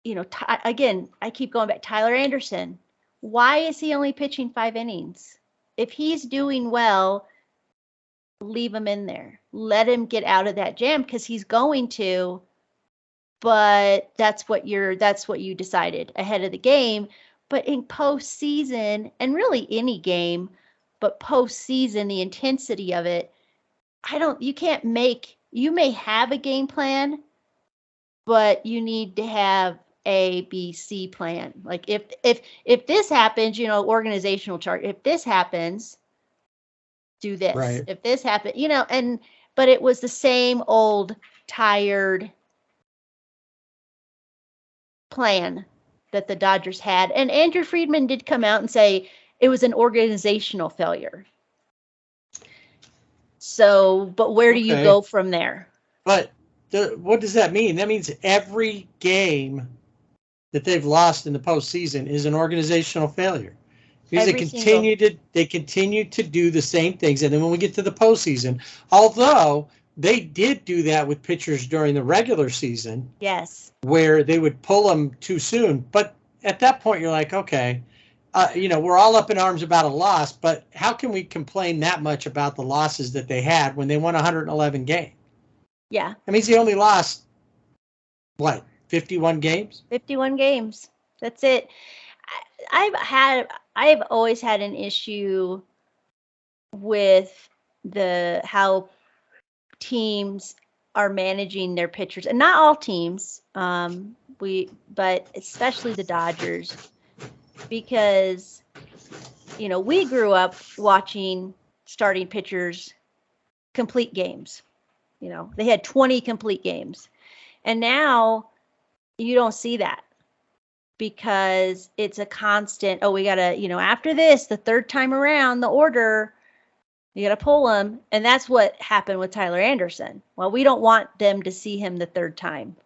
again, I keep going back. Tyler Anderson. Why is he only pitching 5 innings? If he's doing well, leave him in there. Let him get out of that jam, because he's going to. But that's what you decided ahead of the game. But in postseason, and really any game, but postseason, the intensity of it, you may have a game plan, but you need to have A, B, C plan. Like if this happens, organizational chart. If this happens, do this. Right. If this happens, but it was the same old tired plan that the Dodgers had. And Andrew Friedman did come out and say it was an organizational failure. So, but where do you go from there? But what does that mean? That means every game that they've lost in the postseason is an organizational failure, because they continue to do the same things. And then when we get to the postseason, although they did do that with pitchers during the regular season, yes, where they would pull them too soon. But at that point, you're like, okay, we're all up in arms about a loss, but how can we complain that much about the losses that they had when they won 111 games? Yeah. That means they only lost, 51 games? 51 games. That's it. I've always had an issue with how teams are managing their pitchers, and not all teams, but especially the Dodgers, because we grew up watching starting pitchers complete games. They had 20 complete games, and now you don't see that, because it's a constant, we gotta, after this, the third time around the order, you gotta pull them. And that's what happened with Tyler Anderson. Well, we don't want them to see him the third time.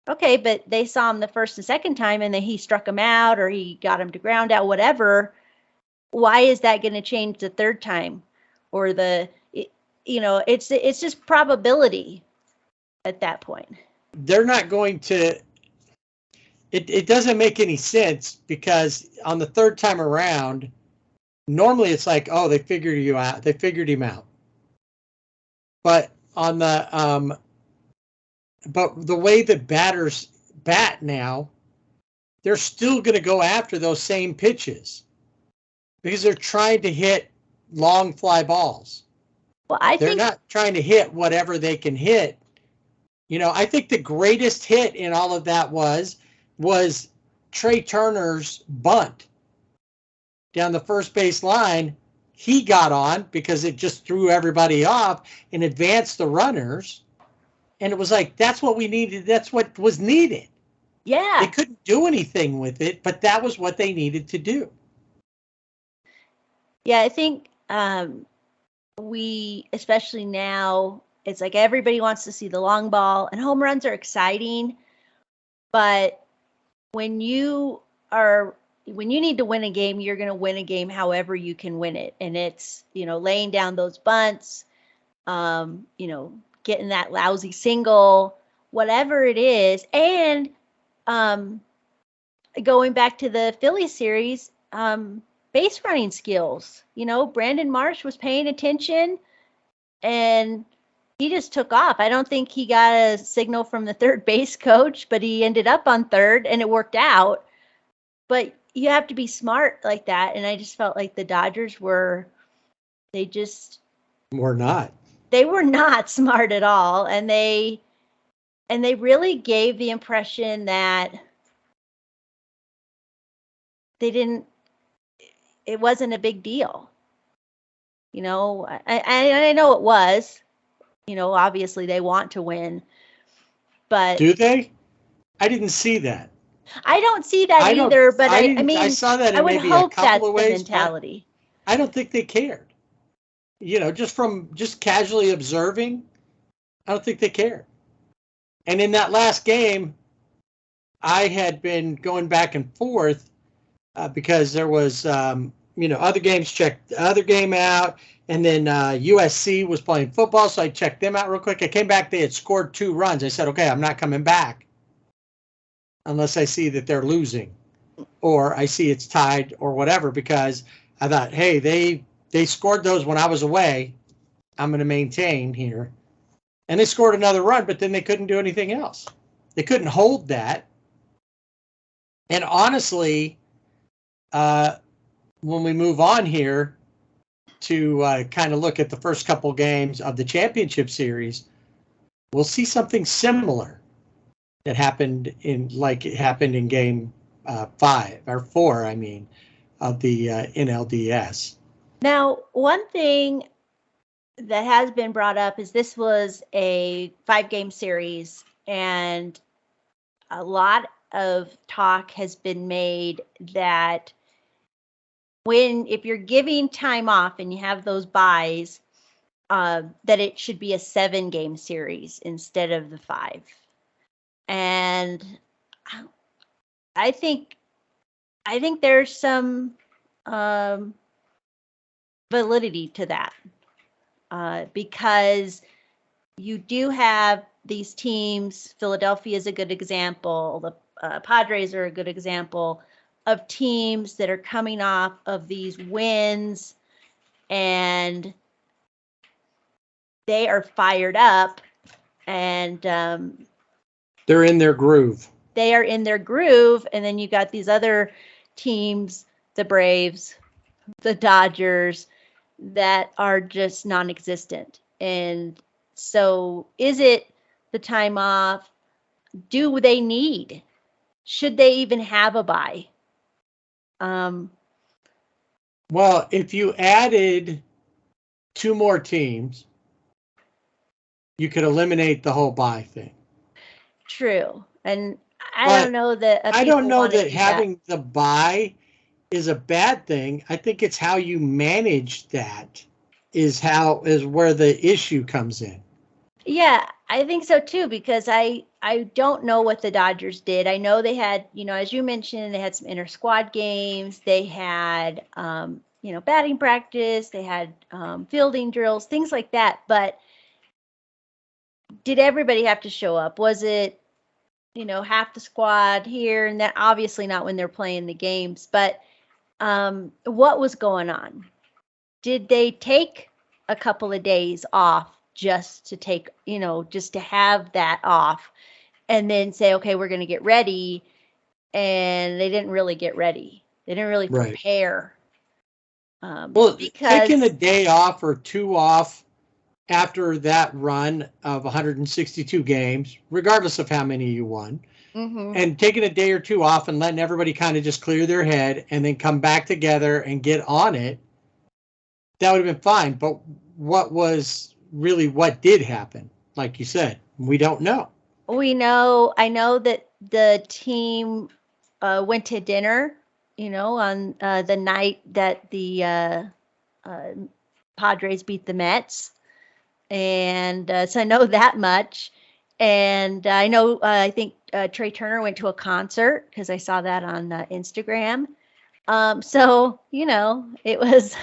Okay, but they saw him the first and second time, and then he struck him out, or he got him to ground out, whatever. Why is that going to change the third time? Or it's just probability at that point. They're not going to. It doesn't make any sense, because on the third time around, normally it's like, oh, they figured you out. They figured him out. But on the but the way that batters bat now, they're still going to go after those same pitches, because they're trying to hit long fly balls. Well, they're not trying to hit whatever they can hit. I think the greatest hit in all of that was Trey Turner's bunt down the first base line. He got on because it just threw everybody off and advanced the runners. And it was like, that's what we needed. That's what was needed. Yeah. They couldn't do anything with it, but that was what they needed to do. Yeah, I think especially now, it's like everybody wants to see the long ball, and home runs are exciting. But when you are, when you need to win a game, you're going to win a game however you can win it. And it's, laying down those bunts, getting that lousy single, whatever it is. And going back to the Philly series, base running skills. Brandon Marsh was paying attention and he just took off. I don't think he got a signal from the third base coach, but he ended up on third and it worked out. But you have to be smart like that. And I just felt like the Dodgers were not. They were not smart at all. And they really gave the impression that it wasn't a big deal. I know it was, obviously they want to win, but do they? I didn't see that. I don't see that either, but I mean, I saw that in I would maybe hope a couple that's of ways, the mentality. I don't think they cared. Just casually observing, I don't think they cared. And in that last game, I had been going back and forth because there was, other games, checked the other game out, and then USC was playing football, so I checked them out real quick. I came back, they had scored 2 runs. I said, okay, I'm not coming back unless I see that they're losing or I see it's tied or whatever, because I thought, hey, they scored those when I was away. I'm going to maintain here. And they scored another run, but then they couldn't do anything else. They couldn't hold that. And honestly, when we move on here to kind of look at the first couple games of the championship series, we'll see something similar that happened in game 5 or 4, of the NLDS. Now, one thing that has been brought up is this was a 5-game series, and a lot of talk has been made that if you're giving time off and you have those buys, that it should be a 7-game series instead of the 5. And I think there's some validity to that, because you do have these teams. Philadelphia is a good example. The Padres are a good example of teams that are coming off of these wins, and they are fired up, and they're in their groove. They are in their groove, and then you got these other teams, the Braves, the Dodgers, that are just non-existent. And so is it the time off? Do they need? Should they even have a bye? Well, if you added 2 more teams, you could eliminate the whole bye thing. True. And I don't know that having the bye is a bad thing. I think it's how you manage that is where the issue comes in. Yeah, I think so too, because I don't know what the Dodgers did. I know they had, as you mentioned, they had some inter-squad games. They had, batting practice. They had fielding drills, things like that. But did everybody have to show up? Was it, half the squad here and that? Obviously not when they're playing the games. But what was going on? Did they take a couple of days off just to take, just to have that off and then say, okay, we're going to get ready? And they didn't really get ready. They didn't really prepare. Because taking a day off or 2 off after that run of 162 games, regardless of how many you won, and taking a day or 2 off and letting everybody kind of just clear their head and then come back together and get on it, that would have been fine. But what did happen? Like you said, we don't know. I know that the team went to dinner, on the night that the Padres beat the Mets. And so I know that much. And I know, I think Trey Turner went to a concert because I saw that on Instagram. So, it was.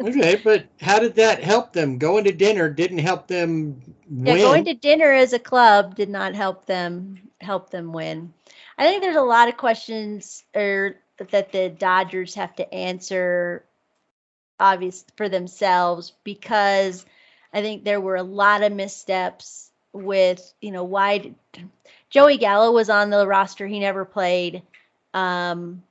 Okay, but how did that help them? Going to dinner didn't help them Yeah, win. going to dinner as a club did not help them win. I think there's a lot of questions that the Dodgers have to answer obvious for themselves, because I think there were a lot of missteps with, why Joey Gallo was on the roster. He never played. And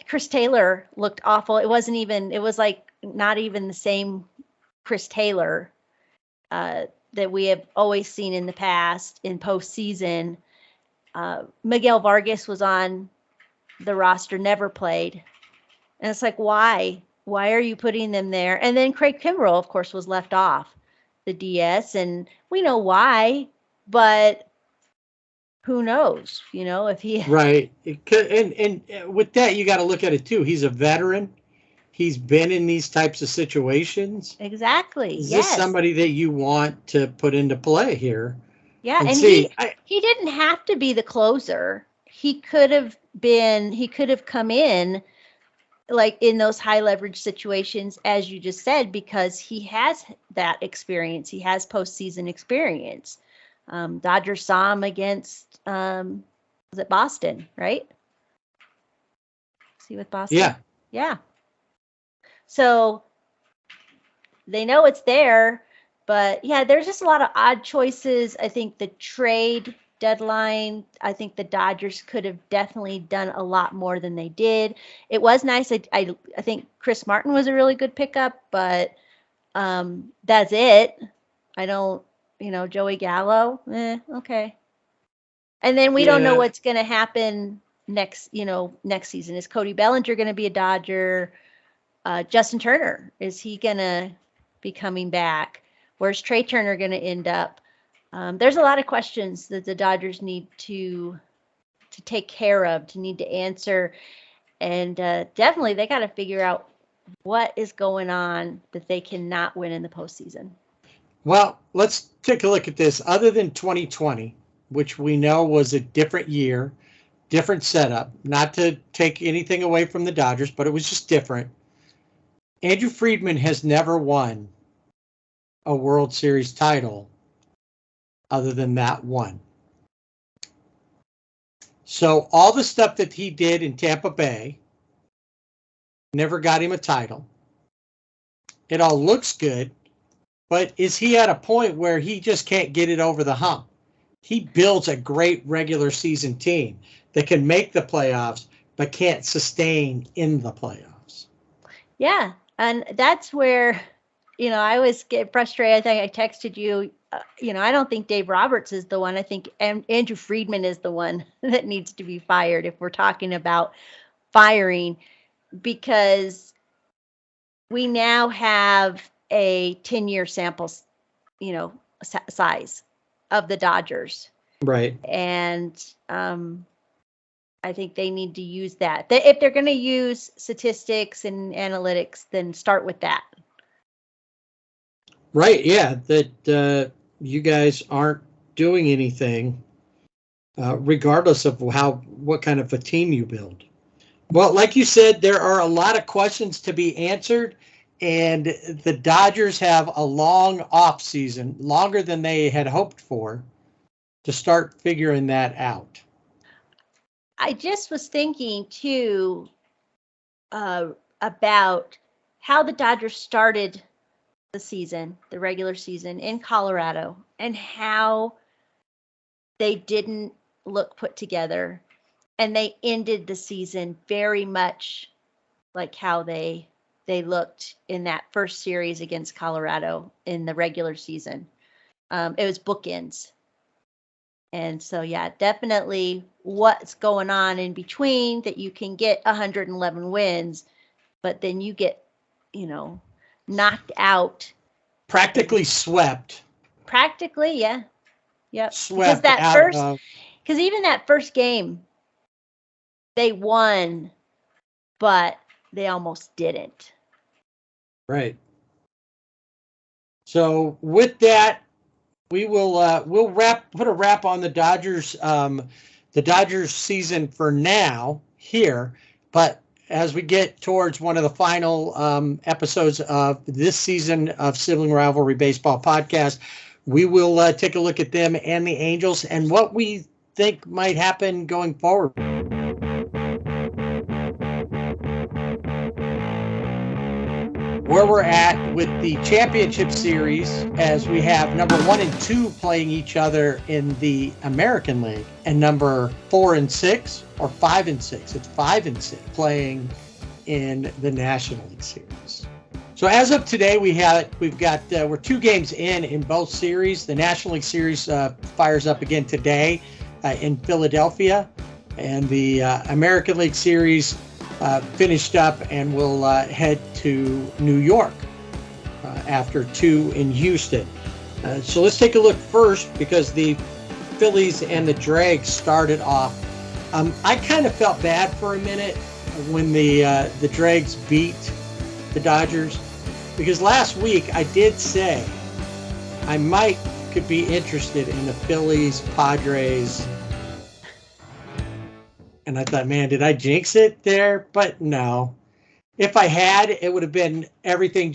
Chris Taylor looked awful. It was like not even the same Chris Taylor that we have always seen in the past in postseason. Miguel Vargas was on the roster, never played. And it's like, why? Why are you putting them there? And then Craig Kimbrell, of course, was left off the DS, and we know why, but who knows, if he... Right. And with that, you got to look at it too. He's a veteran. He's been in these types of situations. Exactly. Is yes. this somebody that you want to put into play here? Yeah, and see, he didn't have to be the closer. He could have come in like in those high leverage situations, as you just said, because he has that experience. He has postseason experience. Dodgers saw him against, was it Boston, right? See with Boston? Yeah. Yeah. So they know it's there, but yeah, there's just a lot of odd choices. I think the trade deadline, I think the Dodgers could have definitely done a lot more than they did. It was nice. I think Chris Martin was a really good pickup, but that's it. I don't, Joey Gallo, okay. And then we don't know what's going to happen next season. Is Cody Bellinger going to be a Dodger? Justin Turner, is he going to be coming back? Where's Trey Turner going to end up? There's a lot of questions that the Dodgers need to take care of, to need to answer. And definitely they got to figure out what is going on that they cannot win in the postseason. Well, let's take a look at this. Other than 2020, which we know was a different year, different setup, not to take anything away from the Dodgers, but it was just different. Andrew Friedman has never won a World Series title other than that one. So all the stuff that he did in Tampa Bay never got him a title. It all looks good, but is he at a point where he just can't get it over the hump? He builds a great regular season team that can make the playoffs, but can't sustain in the playoffs. Yeah, and that's where, I always get frustrated. I think I texted you, I don't think Dave Roberts is the one. I think Andrew Friedman is the one that needs to be fired if we're talking about firing, because we now have a 10-year sample, size of the Dodgers. Right. And I think they need to use that. If they're going to use statistics and analytics, then start with that. Right. Yeah. That you guys aren't doing anything, regardless of what kind of a team you build. Well, like you said, there are a lot of questions to be answered, and the Dodgers have a long off season, longer than they had hoped for, to start figuring that out. I just was thinking too about how the Dodgers started the season, the regular season in Colorado, and how they didn't look put together, and they ended the season very much like how they looked in that first series against Colorado in the regular season. It was bookends. And so, yeah, definitely what's going on in between, that you can get 111 wins, but then you get, knocked out. Practically swept. Practically, yeah. Yep. Swept because even that first game, they won, but they almost didn't. Right. So with that, we will we'll put a wrap on the Dodgers the Dodgers season for now here, but as we get towards one of the final episodes of this season of Sibling Rivalry Baseball Podcast, we will take a look at them and the Angels and what we think might happen going forward. Where we're at with the championship series, as we have number 1 and 2 playing each other in the American League, and number 4 and 6 or 5 and 6. It's 5 and 6 playing in the National League Series. So as of today, we're 2 games in both series. The National League Series fires up again today in Philadelphia, and the American League Series finished up and will head to New York after 2 in Houston. So let's take a look first, because the Phillies and the Dregs started off. I kind of felt bad for a minute when the Dregs beat the Dodgers, because last week I did say I could be interested in the Phillies Padres. And I thought, man, did I jinx it there? But no. If I had, it would have been everything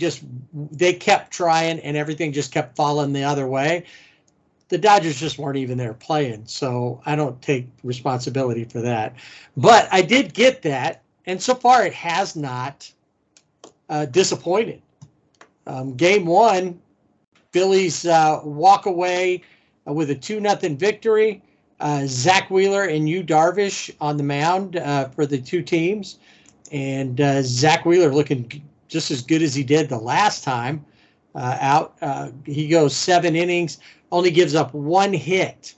they kept trying and everything just kept falling the other way. The Dodgers just weren't even there playing, so I don't take responsibility for that. But I did get that, and so far it has not disappointed. Game 1, Phillies walk away with a 2-0 victory. Zach Wheeler and Yu Darvish on the mound for the 2 teams. And Zach Wheeler looking just as good as he did the last time out. He goes 7 innings, only gives up 1 hit.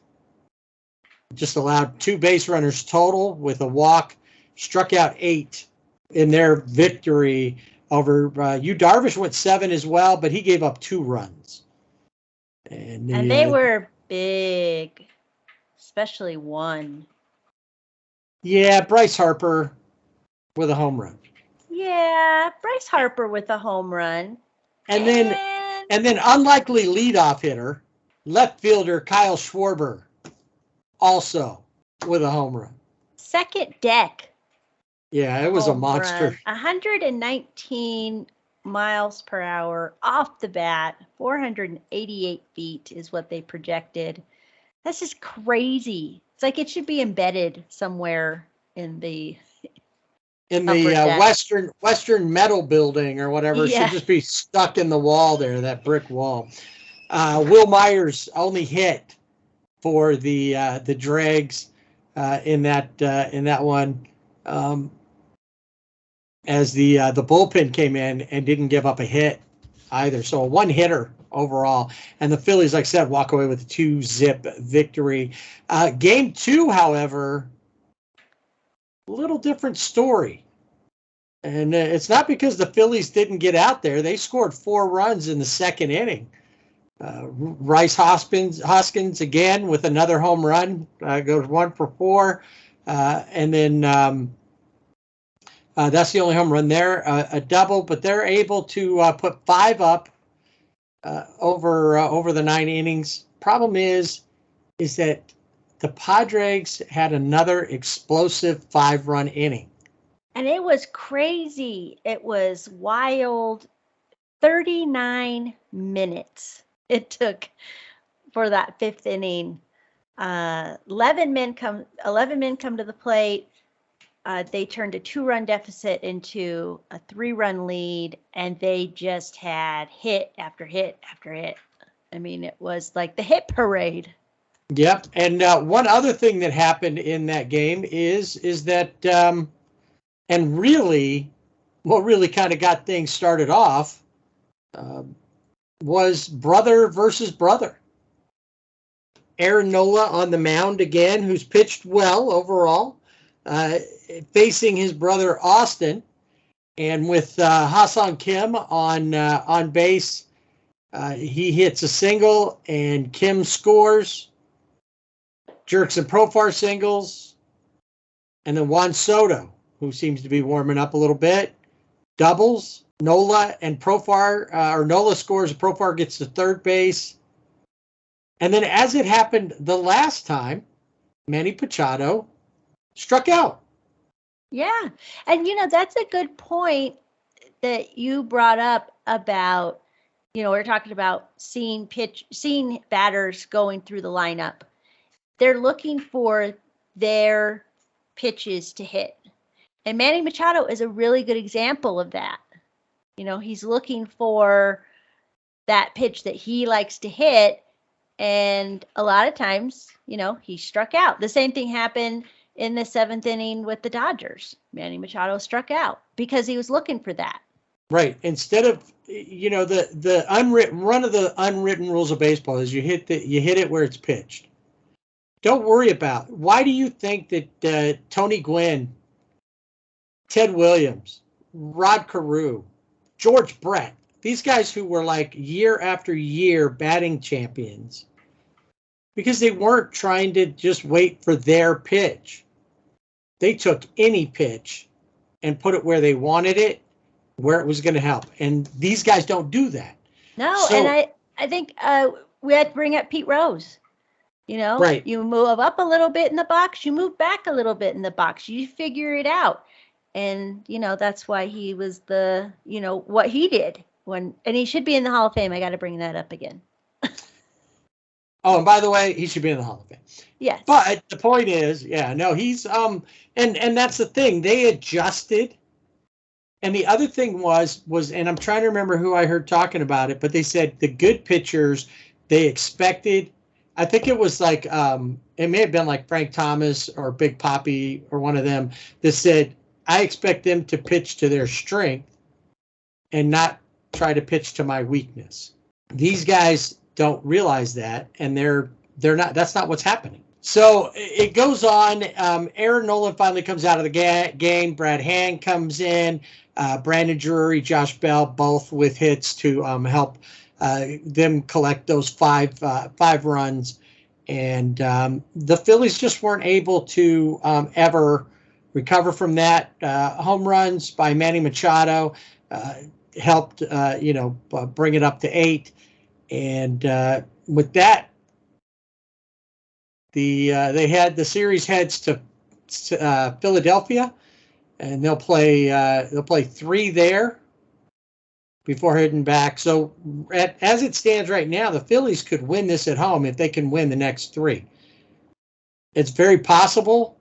Just allowed 2 base runners total with a walk. Struck out 8 in their victory over Yu Darvish went 7 as well, but he gave up 2 runs. And they were big. Especially 1. Yeah, Bryce Harper with a home run. Yeah, Bryce Harper with a home run. And then unlikely leadoff hitter, left fielder Kyle Schwarber, also with a home run. Second deck. Yeah, it was a monster. 119 miles per hour off the bat. 488 feet is what they projected. That's just crazy. It's like it should be embedded somewhere in the Western Metal Building or whatever. Yeah. It should just be stuck in the wall there, that brick wall. Will Myers only hit for the Dregs in that one, as the bullpen came in and didn't give up a hit either. So a 1-hitter overall. And the Phillies, like I said, walk away with a 2-0 victory. Game 2, however, a little different story. And it's not because the Phillies didn't get out there. They scored 4 runs in the second inning. Rice Hoskins again with another home run, goes 1 for 4. And then that's the only home run there, a double, but they're able to put 5 up over the 9 innings. Problem is that the Padres had another explosive 5-run inning. And it was crazy. It was wild. 39 minutes it took for that 5th inning. 11 men come to the plate. They turned a 2-run deficit into a 3-run lead, and they just had hit after hit after hit. I mean, it was like the hit parade. Yep. And one other thing that happened in that game is that, and really, what really kind of got things started off was brother versus brother. Aaron Nola on the mound again, who's pitched well overall, facing his brother Austin, and with Ha-Seong Kim on base, he hits a single and Kim scores. Jerks and Profar singles, and then Juan Soto, who seems to be warming up a little bit, doubles. Nola and Profar, or Nola scores, Profar gets to third base. And then, as it happened the last time, Manny Machado struck out. Yeah. And, that's a good point that you brought up about, we're talking about seeing batters going through the lineup. They're looking for their pitches to hit. And Manny Machado is a really good example of that. He's looking for that pitch that he likes to hit. And a lot of times, he struck out. The same thing happened in the 7th inning with the Dodgers. Manny Machado struck out because he was looking for that. Right. Instead of, the unwritten, one of the unwritten rules of baseball is you hit it where it's pitched. Don't worry about. Why do you think that Tony Gwynn, Ted Williams, Rod Carew, George Brett, these guys who were like year after year batting champions, because they weren't trying to just wait for their pitch. They took any pitch and put it where they wanted it, where it was going to help. And these guys don't do that. No, and I think we had to bring up Pete Rose. Right. You move up a little bit in the box, you move back a little bit in the box, you figure it out. And, that's why he was what he did and he should be in the Hall of Fame. I got to bring that up again. Oh, and by the way, he should be in the Hall of Fame. Yes. But the point is, he's, and that's the thing. They adjusted. And the other thing was, and I'm trying to remember who I heard talking about it, but they said the good pitchers, they expected, I think it was like, it may have been like Frank Thomas or Big Papi or one of them that said, I expect them to pitch to their strength and not try to pitch to my weakness. These guys don't realize that, and they're not. That's not what's happening. So it goes on. Aaron Nolan finally comes out of the game. Brad Hand comes in. Brandon Drury, Josh Bell, both with hits to help them collect those five runs. And the Phillies just weren't able to ever recover from that. Home runs by Manny Machado helped, bring it up to 8. And with that, they had the series heads to Philadelphia, and they'll play 3 there before heading back. So as it stands right now, the Phillies could win this at home if they can win the next 3. It's very possible.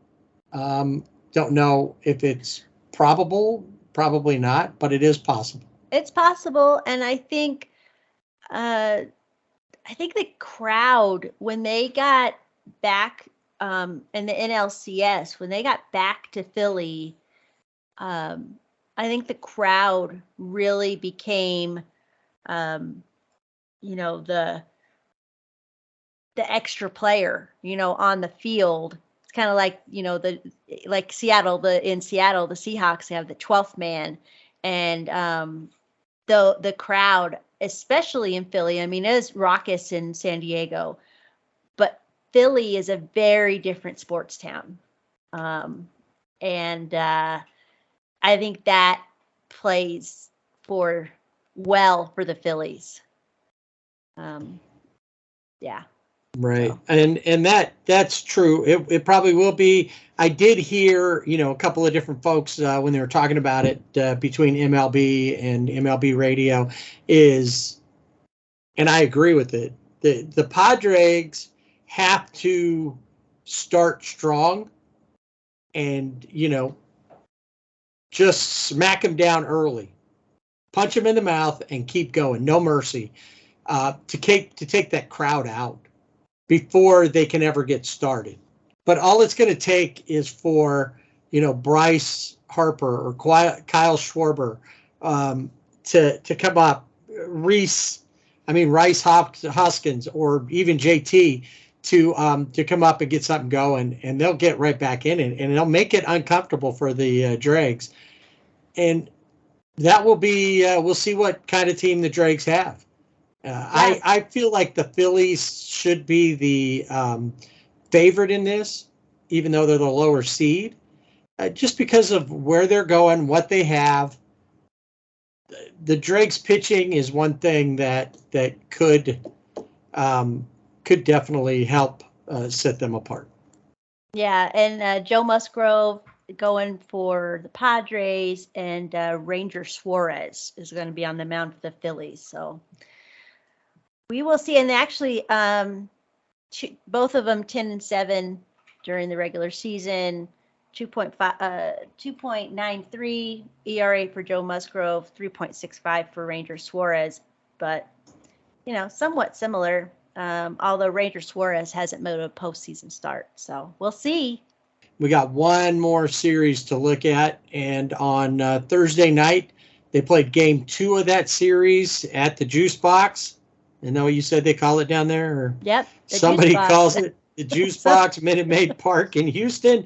Don't know if it's probable, probably not, but it is possible. It's possible, and I think the crowd, when they got back in the NLCS, when they got back to Philly, I think the crowd really became, the extra player, on the field. It's kind of like, like Seattle, in Seattle, the Seahawks have the 12th man, and the crowd, especially in Philly, it is raucous in San Diego, but Philly is a very different sports town. And I think that plays well for the Phillies. Yeah. Right. And that's true. It probably will be. I did hear, a couple of different folks when they were talking about it between MLB and MLB radio and I agree with it. The Padres have to start strong and, just smack them down early, punch them in the mouth and keep going. No mercy to take that crowd out before they can ever get started. But all it's going to take is for, Bryce Harper or Kyle Schwarber to come up, Rice Hoskins, or even JT to come up and get something going, and they'll get right back in it, and they'll make it uncomfortable for the Dregs. And that will be, we'll see what kind of team the Dregs have. I feel like the Phillies should be the favorite in this, even though they're the lower seed, just because of where they're going, what they have. The Dregs pitching is one thing that could definitely help set them apart. Yeah, and Joe Musgrove going for the Padres, and Ranger Suarez is going to be on the mound for the Phillies. So we will see. And actually, both of them 10-7 during the regular season. 2.93 ERA for Joe Musgrove, 3.65 for Ranger Suarez, but somewhat similar. Although Ranger Suarez hasn't made a postseason start, so we'll see. We got one more series to look at, and on Thursday night, they played game 2 of that series at the Juice Box. I know you said they call it down there, or Yep. somebody calls it the Juice Box, Minute Maid Park in Houston,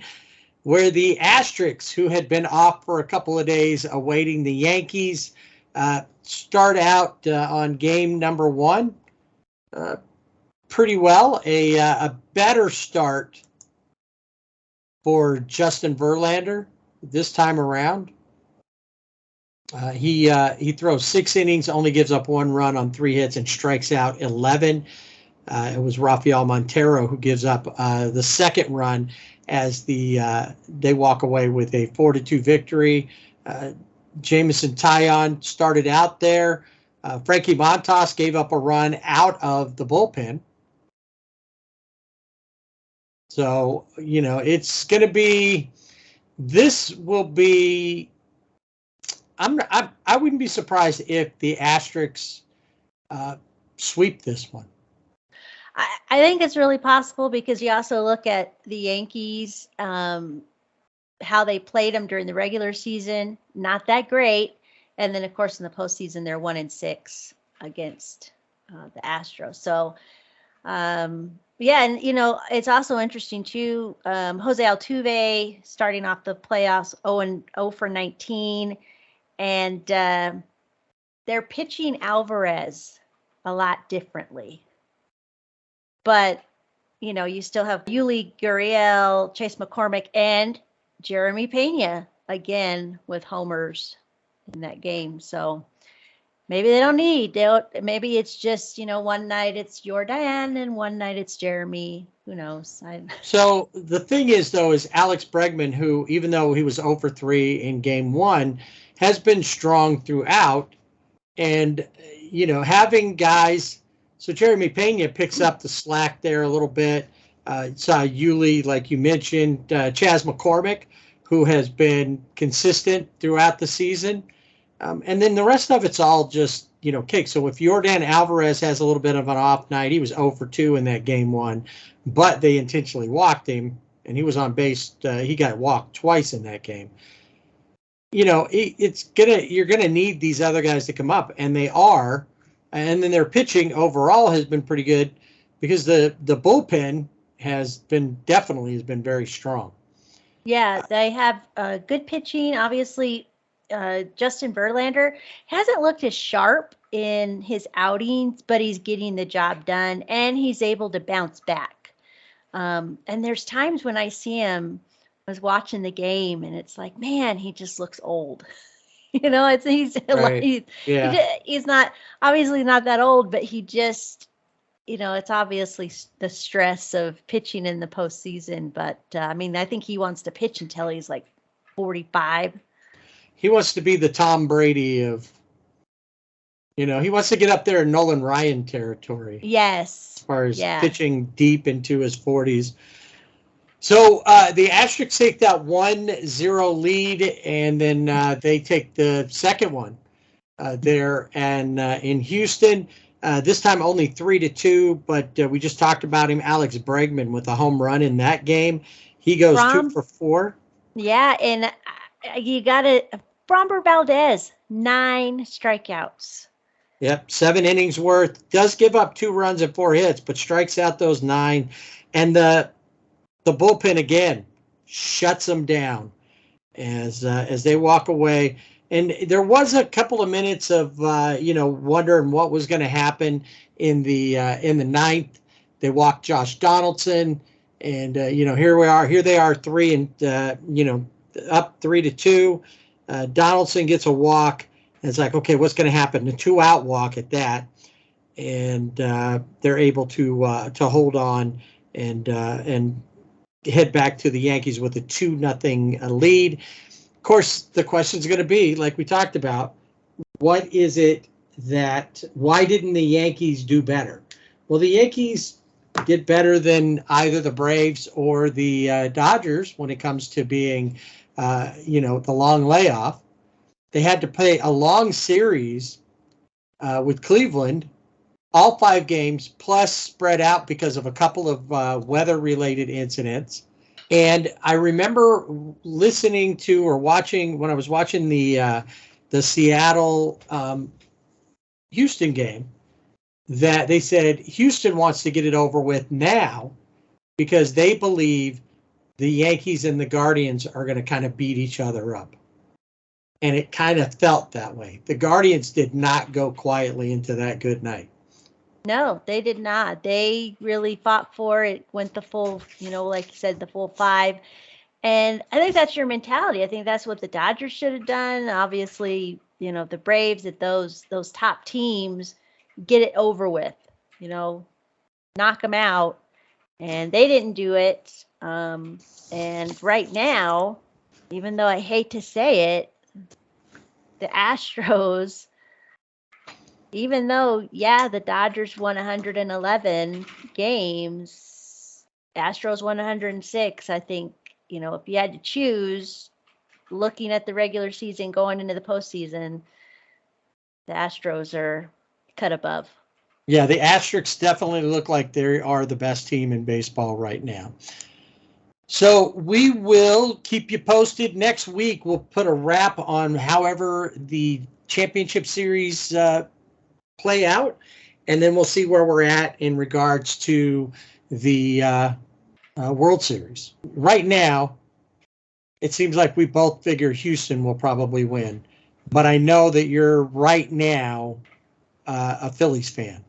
where the Asterix, who had been off for a couple of days awaiting the Yankees, start out on game number 1 pretty well. A better start for Justin Verlander this time around. He throws 6 innings, only gives up 1 run on 3 hits, and strikes out 11. It was Rafael Montero who gives up the second run as they walk away with a 4-2 victory. Jameson Taillon started out there. Frankie Montas gave up a run out of the bullpen. So, it's going to be, this will be, I wouldn't be surprised if the Asterix sweep this one. I think it's really possible, because you also look at the Yankees, how they played them during the regular season, not that great. And then, of course, in the postseason, they're 1-6 against the Astros. So, yeah, and it's also interesting too. Jose Altuve starting off the playoffs 0 for 19, and they're pitching Alvarez a lot differently. But you still have Yuli Gurriel, Chase McCormick, and Jeremy Pena again with homers in that game. So maybe they don't need. Maybe it's just one night it's Jordan and one night it's Jeremy. Who knows? So the thing is, though, is Alex Bregman, who, even though he was 0 for 3 in game 1, has been strong throughout. And having guys. So Jeremy Pena picks up the slack there a little bit. Saw Yuli, like you mentioned, Chas McCormick, who has been consistent throughout the season. And then the rest of it's all just, cake. So if Jordan Alvarez has a little bit of an off night, he was 0 for 2 in that game 1, but they intentionally walked him, and he was on base. He got walked twice in that game. You're gonna need these other guys to come up, and they are. And then their pitching overall has been pretty good, because the bullpen has been very strong. Yeah, they have good pitching. Obviously, Justin Verlander hasn't looked as sharp in his outings, but he's getting the job done, and he's able to bounce back. And there's times when I see him, I was watching the game, and it's like, man, he just looks old. He's Right. he's not obviously not that old, but he just, it's obviously the stress of pitching in the postseason. But I think he wants to pitch until he's like 45. He wants to be the Tom Brady of, he wants to get up there in Nolan Ryan territory. Yes. As far as pitching deep into his 40s. So the Asterix take that 1-0 lead, and then they take the second one there and in Houston. This time only 3-2, but we just talked about him, Alex Bregman, with a home run in that game. He goes 2 for 4. Yeah, and you got it. Framber Valdez, 9 strikeouts. Yep, 7 innings worth. Does give up 2 runs and 4 hits, but strikes out those 9. And the bullpen again shuts them down as they walk away. And there was a couple of minutes of wondering what was going to happen in the 9th. They walked Josh Donaldson, and here they are 3 and up 3-2. Donaldson gets a walk. And it's like, okay, what's going to happen? A 2-out walk at that, and they're able to hold on and head back to the Yankees with a 2-0 lead. Of course, the question is going to be, like we talked about, what is it why didn't the Yankees do better? Well, the Yankees did better than either the Braves or the Dodgers when it comes to being, the long layoff. They had to play a long series with Cleveland, all 5 games, plus spread out because of a couple of weather-related incidents. And I remember listening to or watching when I was watching the Seattle Houston game, that they said Houston wants to get it over with now because they believe the Yankees and the Guardians are going to kind of beat each other up. And it kind of felt that way. The Guardians did not go quietly into that good night. No, they did not. They really fought for it, went the full, like you said, the full 5. And I think that's your mentality. I think that's what the Dodgers should have done. Obviously, the Braves, at those top teams, get it over with, knock them out. And they didn't do it. And right now, even though I hate to say it, the Astros, even though, the Dodgers won 111 games, Astros won 106, I think, if you had to choose, looking at the regular season going into the postseason, the Astros are cut above. Yeah, the Asterisks definitely look like they are the best team in baseball right now. So we will keep you posted. Next week, we'll put a wrap on however the championship series play out, and then we'll see where we're at in regards to the World Series. Right now, it seems like we both figure Houston will probably win, but I know that you're right now a Phillies fan.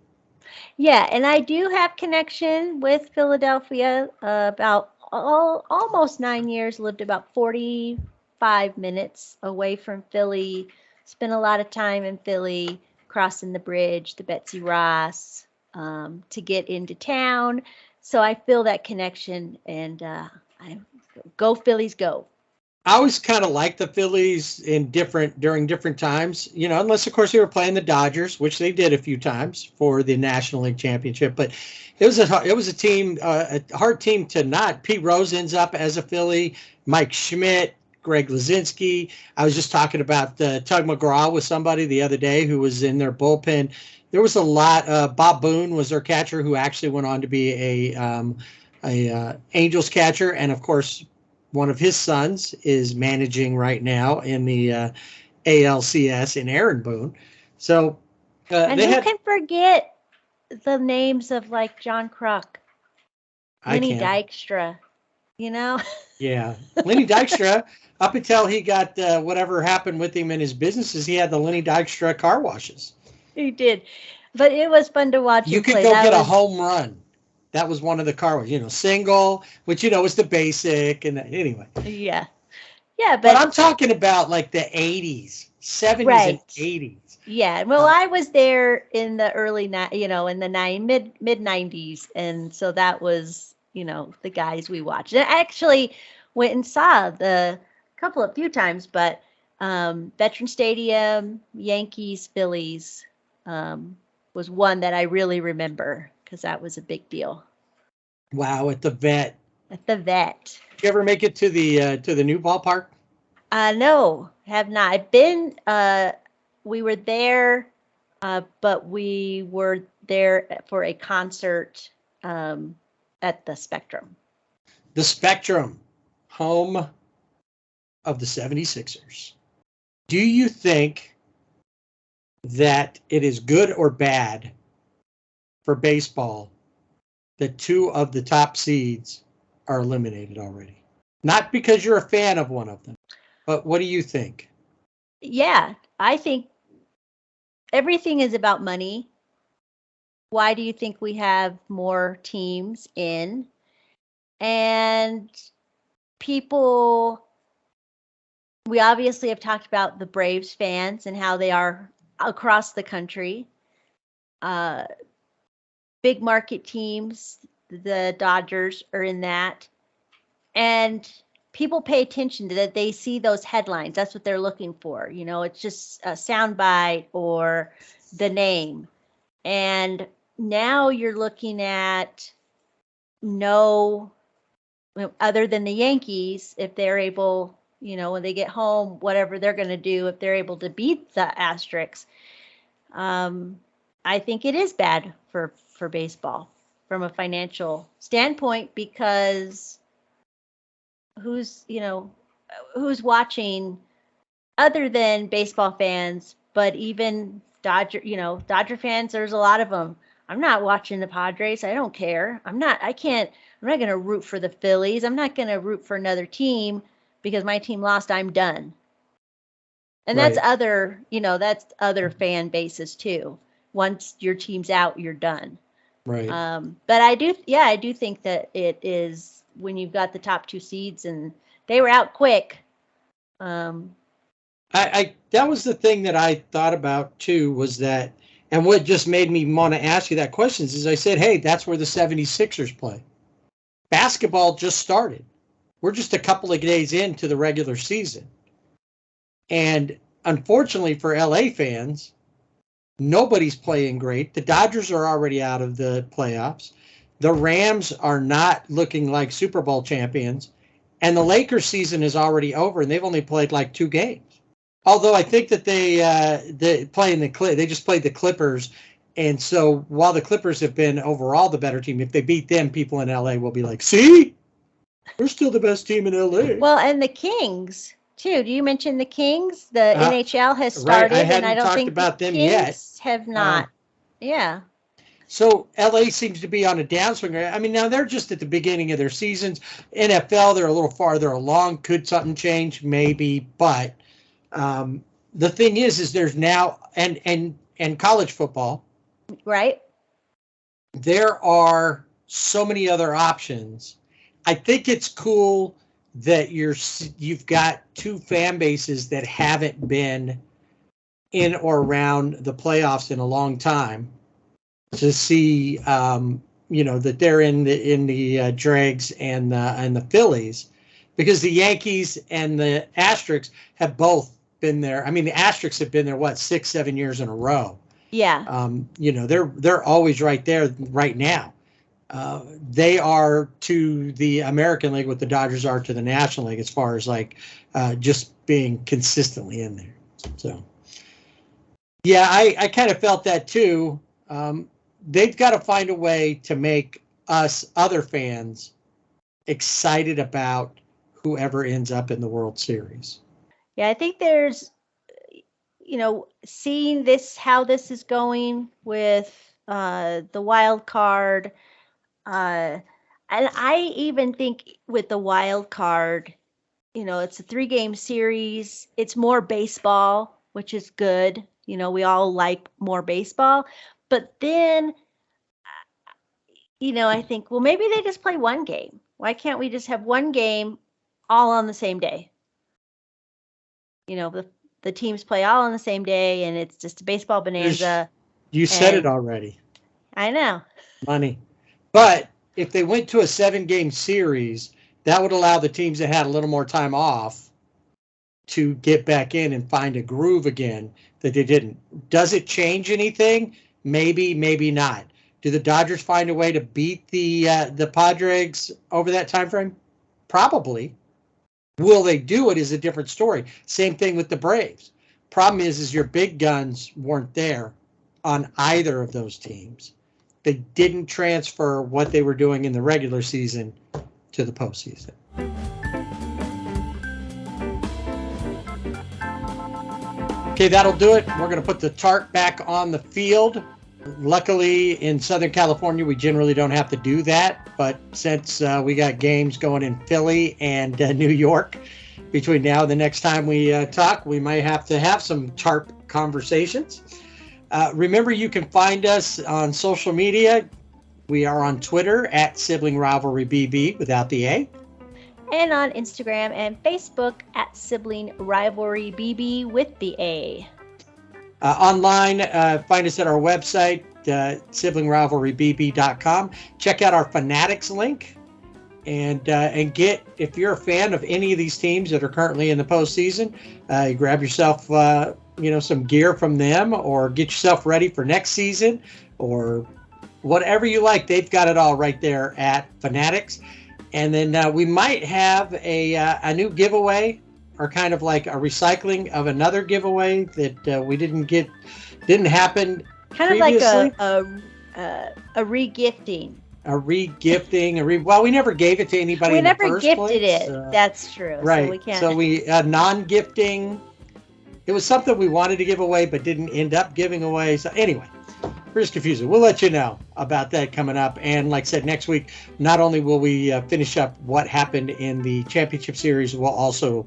Yeah, and I do have connection with Philadelphia. About almost 9 years, lived about 45 minutes away from Philly. Spent a lot of time in Philly, crossing the bridge, the Betsy Ross, to get into town. So I feel that connection, and I go Phillies, go. I always kind of like the Phillies during different times, unless of course they were playing the Dodgers, which they did a few times for the National League Championship. But it was a team, a hard team to not. Pete Rose ends up as a Philly, Mike Schmidt, Greg Lazinski. I was just talking about Tug McGraw with somebody the other day who was in their bullpen. There was a lot. Bob Boone was their catcher, who actually went on to be a Angels catcher, and of course, one of his sons is managing right now in the ALCS in Aaron Boone. So, and who can forget the names of like John Kruk, Lenny Dykstra, Yeah, Lenny Dykstra. Up until he got whatever happened with him in his businesses, he had the Lenny Dykstra car washes. He did, but it was fun to watch. You could go get a home run. That was one of the car washes, single, which was the basic, and anyway. Yeah, but I'm talking about like the 80s, 70s, right, and 80s. Yeah, well, I was there in the early, in the mid 90s, and so that was, the guys we watched. And I actually went and saw a few times, but Veteran Stadium, Yankees, Phillies was one that I really remember because that was a big deal. Wow, at the Vet. At the Vet. Did you ever make it to the new ballpark? No, have not. I've been. We were there, but we were there for a concert at the Spectrum. The Spectrum, home of the 76ers. Do you think that it is good or bad for baseball that 2 of the top seeds are eliminated already? Not because you're a fan of one of them, but what do you think? Yeah, I think everything is about money. Why do you think we have more teams in? And people, we obviously have talked about the Braves fans and how they are across the country. Big market teams, the Dodgers are in that. And people pay attention to that. They see those headlines. That's what they're looking for. It's just a soundbite or the name. And now you're looking at other than the Yankees, if they're able, when they get home, whatever they're going to do, if they're able to beat the Asterix, I think it is bad for baseball from a financial standpoint, because who's watching other than baseball fans, but even Dodger fans, there's a lot of them. I'm not watching the Padres. I don't care. I'm not going to root for the Phillies. I'm not going to root for another team because my team lost. I'm done. And Right. that's other fan bases too. Once your team's out, you're done. Right. But I do think that it is, when you've got the top 2 seeds and they were out quick. That was the thing that I thought about too, was that, and what just made me want to ask you that question is I said, hey, that's where the 76ers play. Basketball just started. We're just a couple of days into the regular season. And unfortunately for LA fans, nobody's playing great. The Dodgers are already out of the playoffs. The Rams are not looking like Super Bowl champions. And the Lakers season is already over, and they've only played like 2 games. Although I think that they just played the Clippers. And so while the Clippers have been overall the better team, if they beat them, people in LA will be like, see, we're still the best team in LA. Well, and the Kings too. Do you mention the Kings? The NHL has started, right. and I don't talked think about the them Kings yet. have not. Yeah. So LA seems to be on a downswing. I mean, now they're just at the beginning of their seasons. NFL, they're a little farther along. Could something change? Maybe. But the thing is there's now, and college football. Right. There are so many other options. I think it's cool that you've got 2 fan bases that haven't been in or around the playoffs in a long time, to see that they're in the Dregs and the Phillies, because the Yankees and the Asterix have both been there. I mean, the Asterix have been there 6-7 years in a row. Yeah. They're always right there right now. They are to the American League what the Dodgers are to the National League, as far as just being consistently in there. So, yeah, I kind of felt that too. They've got to find a way to make us other fans excited about whoever ends up in the World Series. Yeah, I think there's, seeing how this is going with the wild card. And I even think with the wild card, it's a 3-game series. It's more baseball, which is good. We all like more baseball. But then, I think, well, maybe they just play 1 game. Why can't we just have 1 game all on the same day? The teams play all on the same day, and it's just a baseball bonanza. You said it already. I know. Money. But if they went to a 7-game series, that would allow the teams that had a little more time off to get back in and find a groove again that they didn't. Does it change anything? Maybe, maybe not. Do the Dodgers find a way to beat the Padres over that time frame? Probably. Will they do it is a different story. Same thing with the Braves. Problem is your big guns weren't there on either of those teams. They didn't transfer what they were doing in the regular season to the postseason. Okay, that'll do it. We're going to put the tarp back on the field. Luckily, in Southern California, we generally don't have to do that. But since we got games going in Philly and New York between now and the next time we talk, we might have to have some tarp conversations. Remember, you can find us on social media. We are on Twitter at SiblingRivalryBB without the A. And on Instagram and Facebook at SiblingRivalryBB with the A. Online, find us at our website, SiblingRivalryBB.com. Check out our Fanatics link and get, if you're a fan of any of these teams that are currently in the postseason, you grab yourself some gear from them, or get yourself ready for next season, or whatever you like. They've got it all right there at Fanatics. And then we might have a new giveaway, or kind of like a recycling of another giveaway that we didn't happen Kind previously. of like a re-gifting. Well, we never gave it to anybody. We in the never first gifted place. it. That's true. Right. So we can't. So we non-gifting. It was something we wanted to give away, but didn't end up giving away. So anyway, we're just confusing. We'll let you know about that coming up. And like I said, next week, not only will we finish up what happened in the championship series, we'll also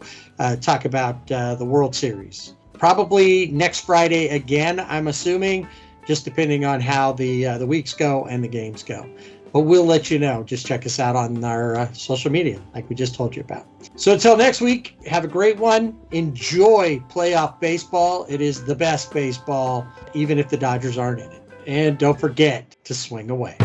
talk about the World Series. Probably next Friday again, I'm assuming, just depending on how the weeks go and the games go. But we'll let you know. Just check us out on our social media, like we just told you about. So until next week, have a great one. Enjoy playoff baseball. It is the best baseball, even if the Dodgers aren't in it. And don't forget to swing away.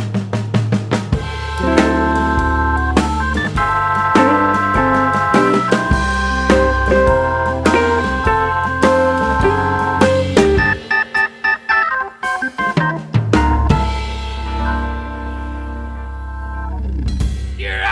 You're